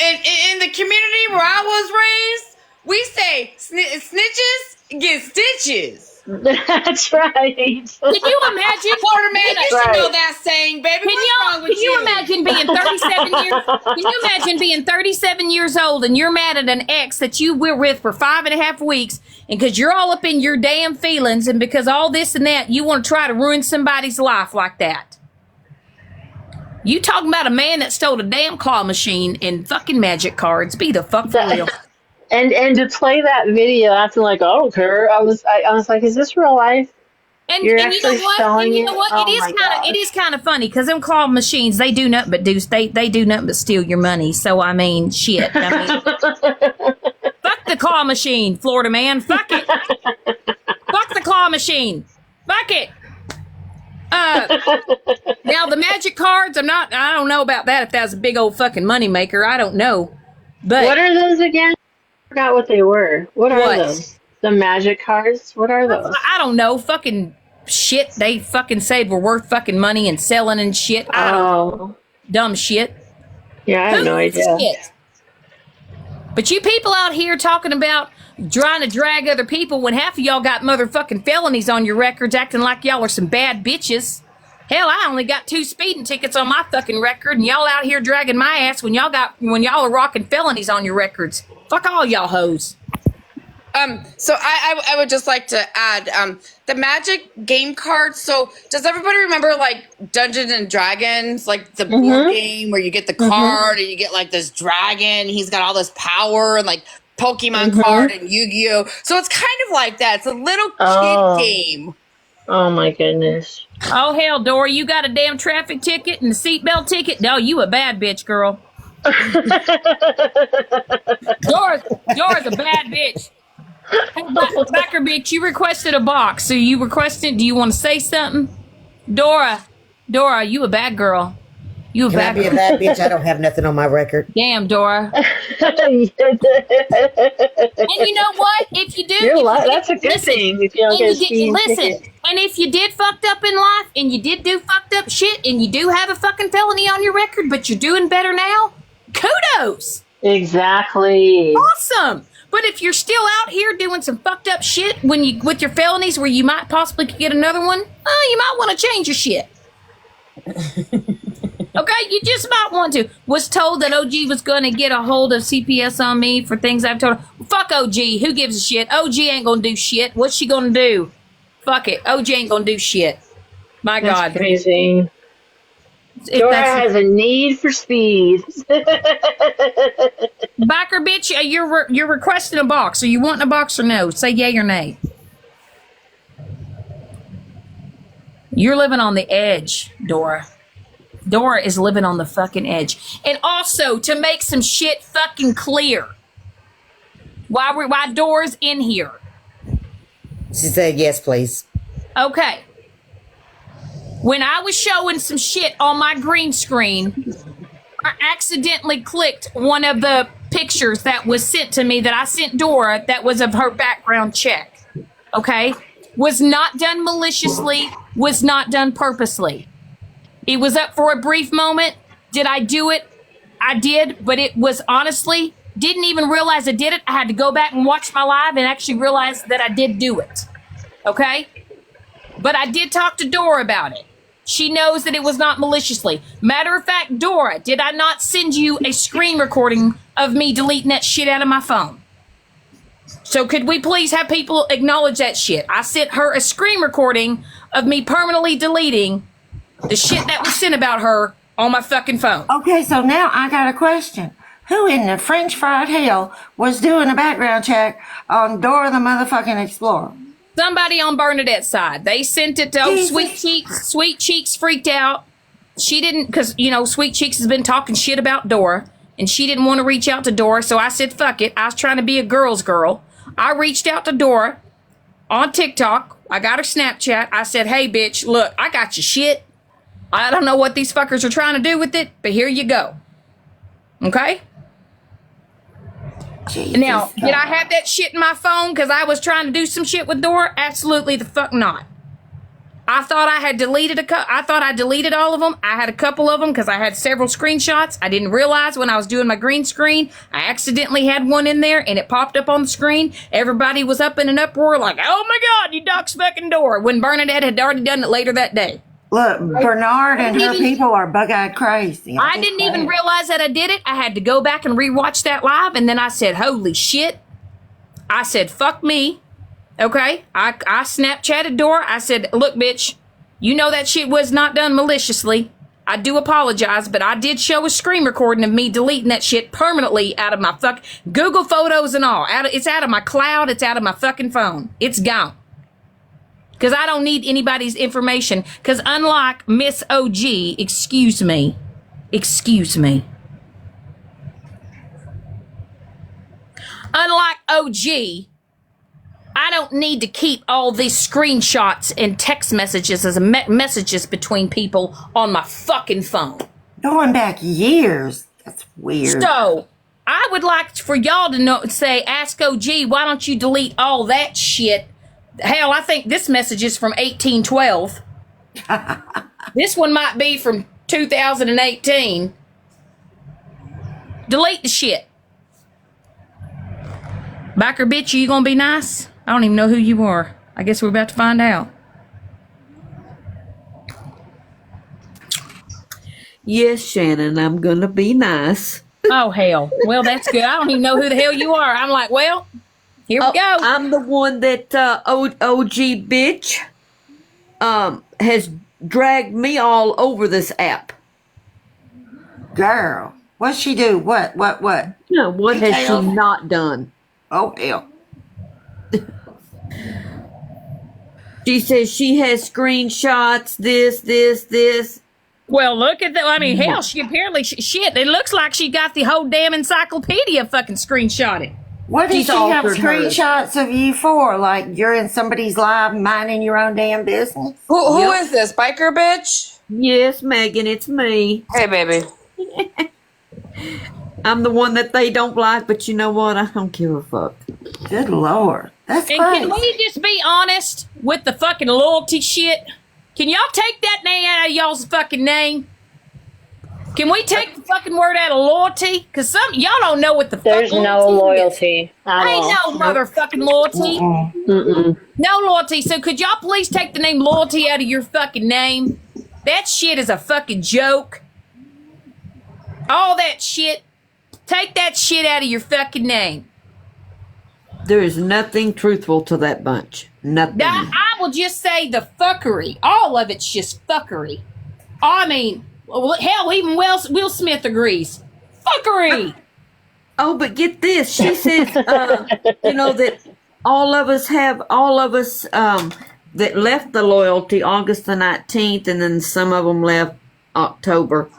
In the community where I was raised, we say snitches get stitches. That's right. Can you imagine? Florida man, you should right. know that saying, baby. What's wrong with Can you imagine being 37 years? Can you imagine being 37 years old and you're mad at an ex that you were with for 5.5 weeks, and because you're all up in your damn feelings, and because all this and that, you want to try to ruin somebody's life like that? You talking about a man that stole a damn claw machine and fucking magic cards? Be the fuck for real. And to play that video acting like, I don't care. I was like, is this real life? And, You're and you know actually what? selling And you it? know what? Oh It is my kind of gosh. it is kind of funny because them claw machines, they do nothing but they do nothing but steal your money. So I mean, shit. I mean, fuck the claw machine, Florida man. Fuck it. Fuck the claw machine. Fuck it. Now the magic cards, I don't know about that. If that was a big old fucking money maker, I don't know. But What are those again? I forgot what they were. What are What? those? The magic cards? What are those? I don't know. Fucking shit. They fucking said were worth fucking money and selling and shit. I don't know. Oh, Dumb shit. yeah, I have no Who gives a idea. shit? But you people out here talking about trying to drag other people when half of y'all got motherfucking felonies on your records, acting like y'all are some bad bitches. Hell, I only got 2 speeding tickets on my fucking record, and y'all out here dragging my ass when y'all are rocking felonies on your records. Fuck all y'all hoes. So I would just like to add the magic game cards. So does everybody remember like Dungeons and Dragons, like the board game where you get the card and you get like this dragon, he's got all this power, and like Pokemon card and Yu-Gi-Oh. So it's kind of like that. It's a little Oh. kid game. Oh my goodness. Oh hell, Dory, you got a damn traffic ticket and a seatbelt ticket? No, you a bad bitch, girl. Dora's a bad bitch. Hey, Backer bitch, you requested a box. So you requested, do you want to say something? Dora, you a bad girl. You a Can I bad be a girl. bad bitch? I don't have nothing on my record. Damn, Dora. And you know what? If you do, That's a good thing if you don't get a speeding ticket. and if you did fucked up in life and you did do fucked up shit and you do have a fucking felony on your record, but you're doing better now, kudos. Exactly. Awesome. But if you're still out here doing some fucked up shit with your felonies where you might possibly get another one, you might want to change your shit. Okay, you just might want to. Was told that OG was going to get a hold of CPS on me for things I've told her. Fuck OG. Who gives a shit? OG ain't going to do shit. What's she going to do? Fuck it. OG ain't going to do shit. My That's God. crazy. If Dora that's- has a need for speed. Backer bitch, you're requesting a box. Are you wanting a box or no? Say yay or nay. You're living on the edge, Dora. Dora is living on the fucking edge. And also, to make some shit fucking clear, why Dora's in here. She said yes, please. Okay. When I was showing some shit on my green screen, I accidentally clicked one of the pictures that was sent to me that I sent Dora that was of her background check. Okay? Was not done maliciously, was not done purposely. It was up for a brief moment. Did I do it? I did, but it was honestly, didn't even realize I did it. I had to go back and watch my live and actually realize that I did do it. Okay? But I did talk to Dora about it. She knows that it was not maliciously. Matter of fact, Dora, did I not send you a screen recording of me deleting that shit out of my phone? So could we please have people acknowledge that shit? I sent her a screen recording of me permanently deleting the shit that was sent about her on my fucking phone. Okay, so now I got a question. Who in the French fried hell was doing a background check on Dora the motherfucking Explorer? Somebody on Bernadette's side. They sent it to Jesus. Sweet Cheeks. Sweet Cheeks freaked out. She didn't, because, Sweet Cheeks has been talking shit about Dora, and she didn't want to reach out to Dora, so I said, fuck it. I was trying to be a girl's girl. I reached out to Dora on TikTok. I got her Snapchat. I said, hey, bitch, look, I got your shit. I don't know what these fuckers are trying to do with it, but here you go. Okay? Jesus Now, did I God. have that shit in my phone because I was trying to do some shit with Dora? Absolutely the fuck not. I thought I had deleted I thought I deleted all of them. I had a couple of them because I had several screenshots. I didn't realize when I was doing my green screen, I accidentally had one in there and it popped up on the screen. Everybody was up in an uproar like, oh my God, you duck's fucking door. When Bernadette had already done it later that day. Look, Bernard and her people are bug-eyed crazy. I didn't even realize that I did it. I had to go back and rewatch that live. And then I said, holy shit. I said, fuck me. Okay, I Snapchatted Dora. I said, look, bitch, you know that shit was not done maliciously. I do apologize, but I did show a screen recording of me deleting that shit permanently out of my Google Photos and all. It's out of my cloud. It's out of my fucking phone. It's gone. Because I don't need anybody's information. Because unlike Miss OG, excuse me. Unlike OG, I don't need to keep all these screenshots and text messages as messages between people on my fucking phone. Going back years. That's weird. So, I would like for y'all to say, ask OG, why don't you delete all that shit? Hell, I think this message is from 1812. This one might be from 2018. Delete the shit. Backer bitch, are you gonna be nice? I don't even know who you are. I guess we're about to find out. Yes, Shannon, I'm gonna be nice. Oh, hell. Well, that's good. I don't even know who the hell you are. I'm like, well, here we go. I'm the one that OG bitch has dragged me all over this app. Girl, what'd she do? What? No, what has she not done? Oh, hell. She says she has screenshots, this. Well, look at that. I mean, hell, she apparently, shit, it looks like she got the whole damn encyclopedia fucking screenshotted. What did She's she have altered screenshots of you for? Like you're in somebody's live minding your own damn business? Who is this? Biker bitch? Yes, Megan, it's me. Hey, baby. I'm the one that they don't like, but you know what? I don't give a fuck. Good Lord. That's And crazy. can we just be honest with the fucking loyalty shit? Can y'all take that name out of y'all's fucking name? Can we take the fucking word out of loyalty? Because y'all don't know what the fuck There's no loyalty at Ain't all. no motherfucking loyalty. No loyalty. So could y'all please take the name loyalty out of your fucking name? That shit is a fucking joke. All that shit. Take that shit out of your fucking name. There is nothing truthful to that bunch. Nothing. I will just say the fuckery. All of it's just fuckery. I mean, hell, even Will Smith agrees. Fuckery. Oh, but get this. She says, that all of us that left the loyalty August the 19th, and then some of them left October.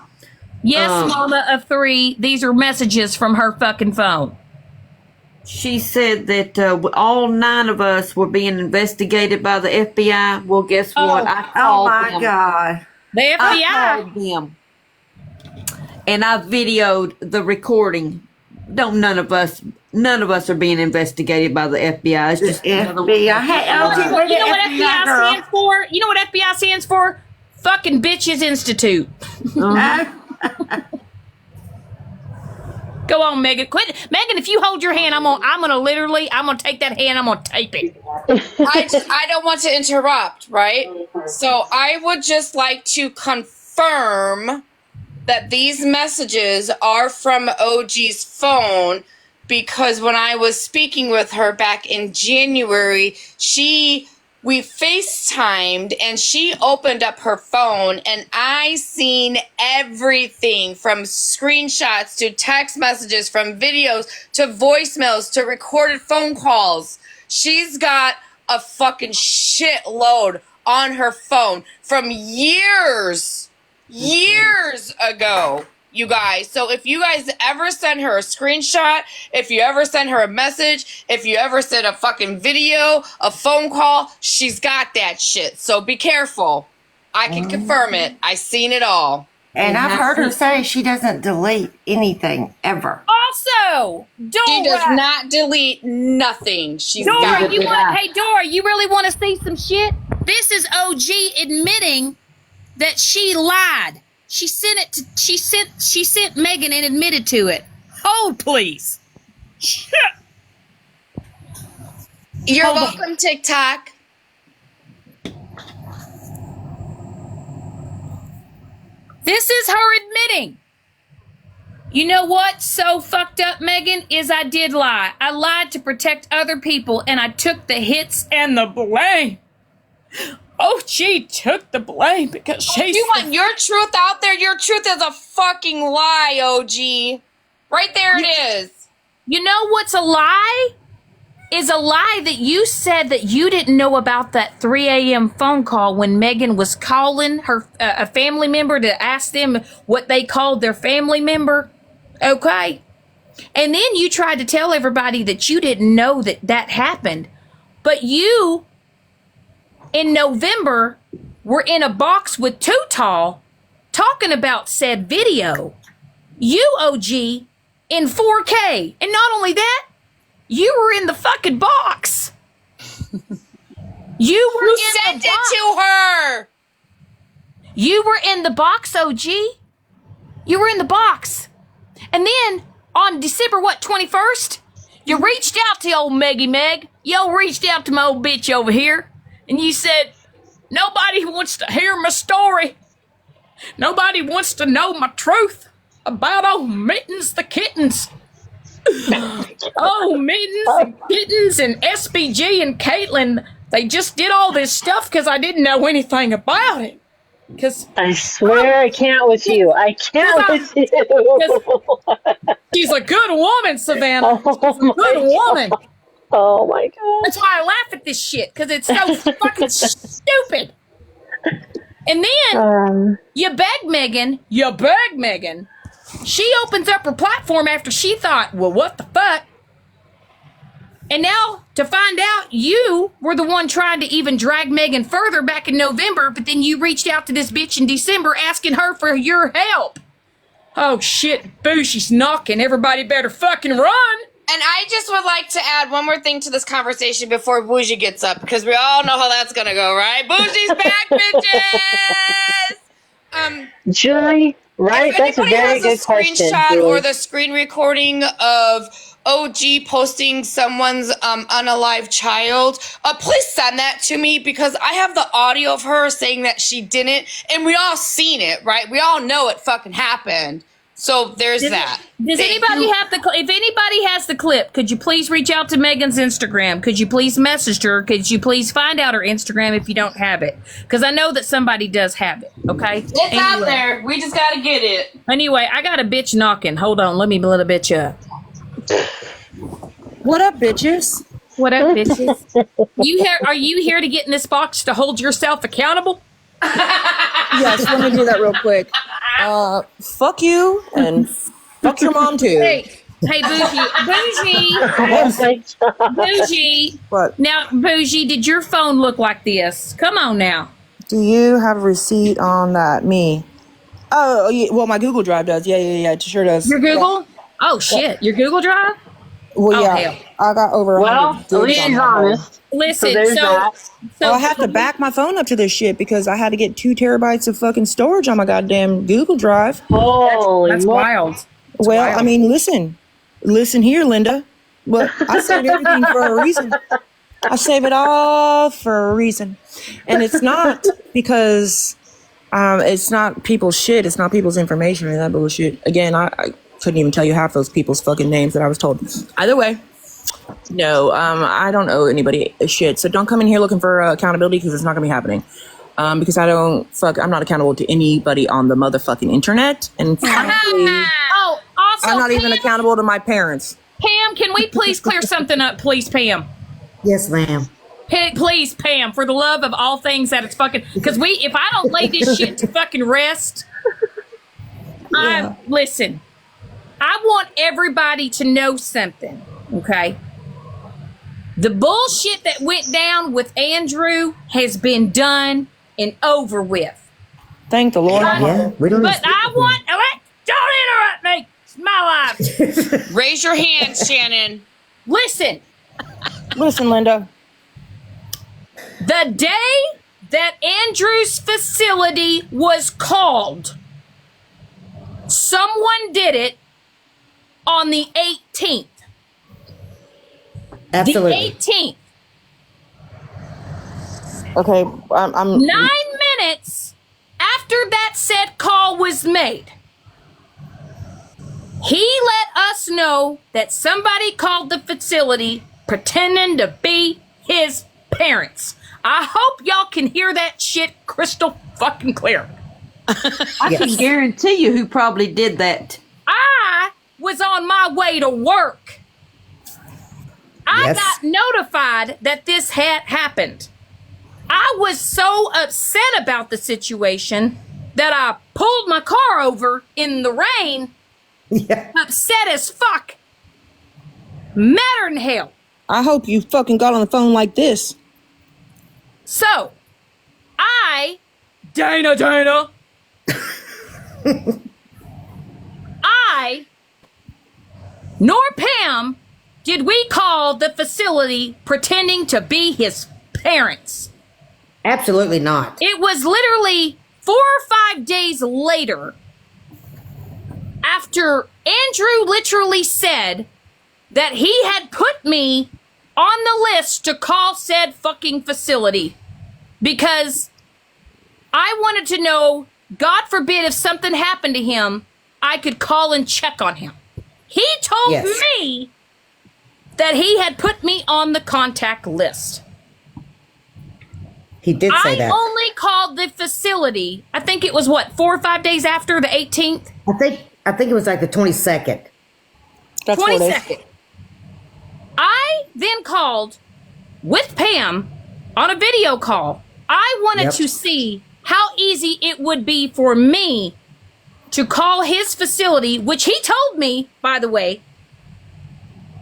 Yes, mama of three. These are messages from her fucking phone. She said that all 9 of us were being investigated by the FBI. Well, guess what? I called them. God. The FBI. I called them. And I videoed the recording. None of us are being investigated by the FBI. It's just FBI. Hey, LG, where You know the what FBI FBI girl? stands for? You know what FBI stands for? Fucking Bitches Institute. Go on, Megan. Quit, Megan. If you hold your hand, I'm gonna take that hand. I'm gonna tape it. I don't want to interrupt, right? So I would just like to confirm that these messages are from OG's phone, because when I was speaking with her back in January, we FaceTimed and she opened up her phone and I seen everything from screenshots to text messages, from videos to voicemails to recorded phone calls. She's got a fucking shitload on her phone from years ago, you guys. So if you guys ever send her a screenshot, if you ever send her a message, if you ever send a fucking video, a phone call, she's got that shit. So be careful. I can confirm it. I seen it all. And I've heard her say she doesn't delete anything ever. Also, Dora. She does not delete nothing. She's Dora, got you it. want? Hey, Dora, you really want to see some shit? This is OG admitting that she lied. She sent it to. She sent Megan and admitted to it. Hold, please. Shit. You're Hold on. welcome, TikTok. This is her admitting. You know what's so fucked up, Megan, is I did lie. I lied to protect other people, and I took the hits and the blame. Oh, she took the blame because she... You want your truth out there? Your truth is a fucking lie, OG. Right there it is. You know what's a lie? Is a lie that you said that you didn't know about that 3 a.m. phone call when Megan was calling her a family member to ask them what they called their family member. Okay. And then you tried to tell everybody that you didn't know that that happened. But you, in November, were in a box with Too Tall talking about said video. You, OG, in 4K. And not only that, you were in the fucking box. You sent it to her. You were in the box, OG. You were in the box. And then on December, 21st, you reached out to old Meggy Meg. Yo reached out to my old bitch over here. And you said, nobody wants to hear my story. Nobody wants to know my truth about old Mittens the Kittens. Oh, Mittens and Kittens and SBG and Caitlin, they just did all this stuff because I didn't know anything about it. Because I swear I can't with you. I can't with you. She's a good woman, Savannah. Oh, She's a good woman. Oh my god. That's why I laugh at this shit, because it's so fucking stupid. And then you beg Megan. She opens up her platform after she thought, well, what the fuck? And now to find out you were the one trying to even drag Megan further back in November, but then you reached out to this bitch in December asking her for your help. Oh shit, Bougie's knocking. Everybody better fucking run. And I just would like to add one more thing to this conversation before Bougie gets up, because we all know how that's gonna go, right? Bougie's back, bitches! Julie, right? That's a very good question. Screenshot Julie. or the screen recording of OG posting someone's unalive child, please send that to me, because I have the audio of her saying that she didn't, and we all seen it, right? We all know it fucking happened. So there's that. Does anybody have the? If anybody has the clip, could you please reach out to Megan's Instagram? Could you please message her? Could you please find out her Instagram if you don't have it? Because I know that somebody does have it. Okay, it's out there. We just gotta get it. Anyway, I got a bitch knocking. Hold on, let me let a bitch up. What up, bitches? What up, bitches? You here? Are you here to get in this box to hold yourself accountable? Yes, let me do that real quick. Fuck you and fuck your mom too. Hey, Bougie. Bougie. What? Now, Bougie, did your phone look like this? Come on now. Do you have a receipt on that? Me? Oh, yeah, well, my Google Drive does. Yeah, it sure does. Your Google? Yeah. Oh shit, your Google Drive? Well, Oh, yeah, hell. I got over 100 Well, at least gigs she's on my honest. Listen, there's that. Well, I have to back my phone up to this shit because I had to get 2 terabytes of fucking storage on my goddamn Google Drive. Holy That's mo- wild. Well, wild. I mean, listen here, Linda. Well, I saved everything for a reason. I save it all for a reason, and it's not because it's not people's shit. It's not people's information or that bullshit. Again, I couldn't even tell you half those people's fucking names that I was told. Either way. No, I don't owe anybody shit. So don't come in here looking for accountability because it's not going to be happening. Because I'm not accountable to anybody on the motherfucking internet. And frankly, Oh, also, I'm not even Pam, accountable to my parents. Pam, can we please clear something up, please, Pam? Yes, ma'am. Please, Pam, for the love of all things that it's fucking, because if I don't lay this shit to fucking rest, listen, I want everybody to know something, okay? The bullshit that went down with Andrew has been done and over with. Thank the Lord. Yeah, we don't. But I want. Don't interrupt me. It's my life. Raise your hand, Shannon. Listen, Listen, Linda. the day that Andrew's facility was called, someone did it on the 18th. Absolutely. The 18th. Okay, I'm 9 minutes after that said call was made, he let us know that somebody called the facility pretending to be his parents. I hope y'all can hear that shit crystal fucking clear. I can guarantee you who probably did that. I was on my way to work. I Yes. got notified that this had happened. I was so upset about the situation that I pulled my car over in the rain, Yeah. upset as fuck. Madder than hell. I hope you fucking got on the phone like this. So, Dana, I, nor Pam, did we call the facility pretending to be his parents. Absolutely not. It was literally 4 or 5 days later, after Andrew literally said that he had put me on the list to call said fucking facility because I wanted to know, God forbid, if something happened to him, I could call and check on him. He told Yes. me that he had put me on the contact list. He did say I that. only called the facility, I think it was what, 4 or 5 days after the 18th? I think it was like the 22nd. That's what it is. 22nd. I then called with Pam on a video call. I wanted Yep. to see how easy it would be for me to call his facility, which he told me, by the way.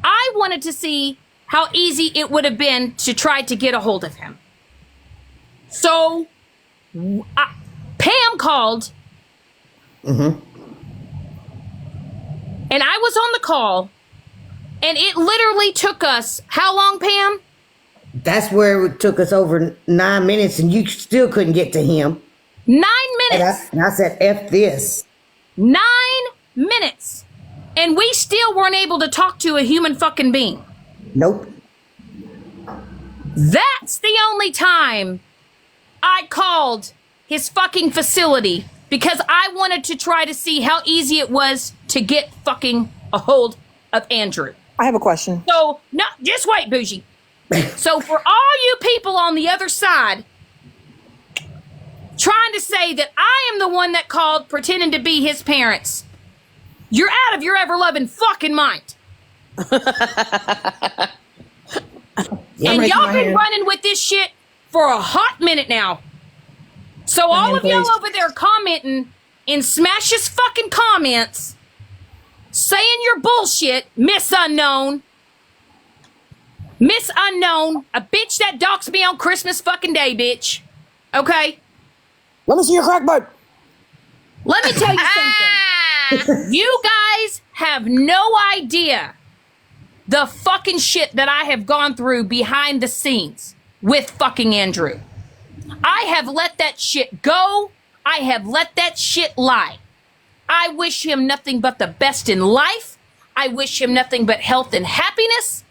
I wanted to see how easy it would have been to try to get a hold of him. So, Pam called. And I was on the call. And it literally took us, how long, Pam? That's where it took us over 9 minutes, and you still couldn't get to him. 9 And minutes. I said, F this. 9 minutes. And we still weren't able to talk to a human fucking being. Nope. That's the only time I called his fucking facility because I wanted to try to see how easy it was to get fucking a hold of Andrew. I have a question. So, no, just wait, Bougie. So for all you people on the other side trying to say that I am the one that called pretending to be his parents, you're out of your ever-loving fucking mind. And raising y'all my been hand. running with this shit for a hot minute now. So all hand of y'all raised. over there commenting in Smash's fucking comments, saying your bullshit, Miss Unknown. Miss Unknown, a bitch that doxed me on Christmas fucking Day, bitch. Okay? Let me see your crack butt. Let me tell you something. You guys have no idea the fucking shit that I have gone through behind the scenes with fucking Andrew. I have let that shit go. I have let that shit lie. I wish him nothing but the best in life. I wish him nothing but health and happiness.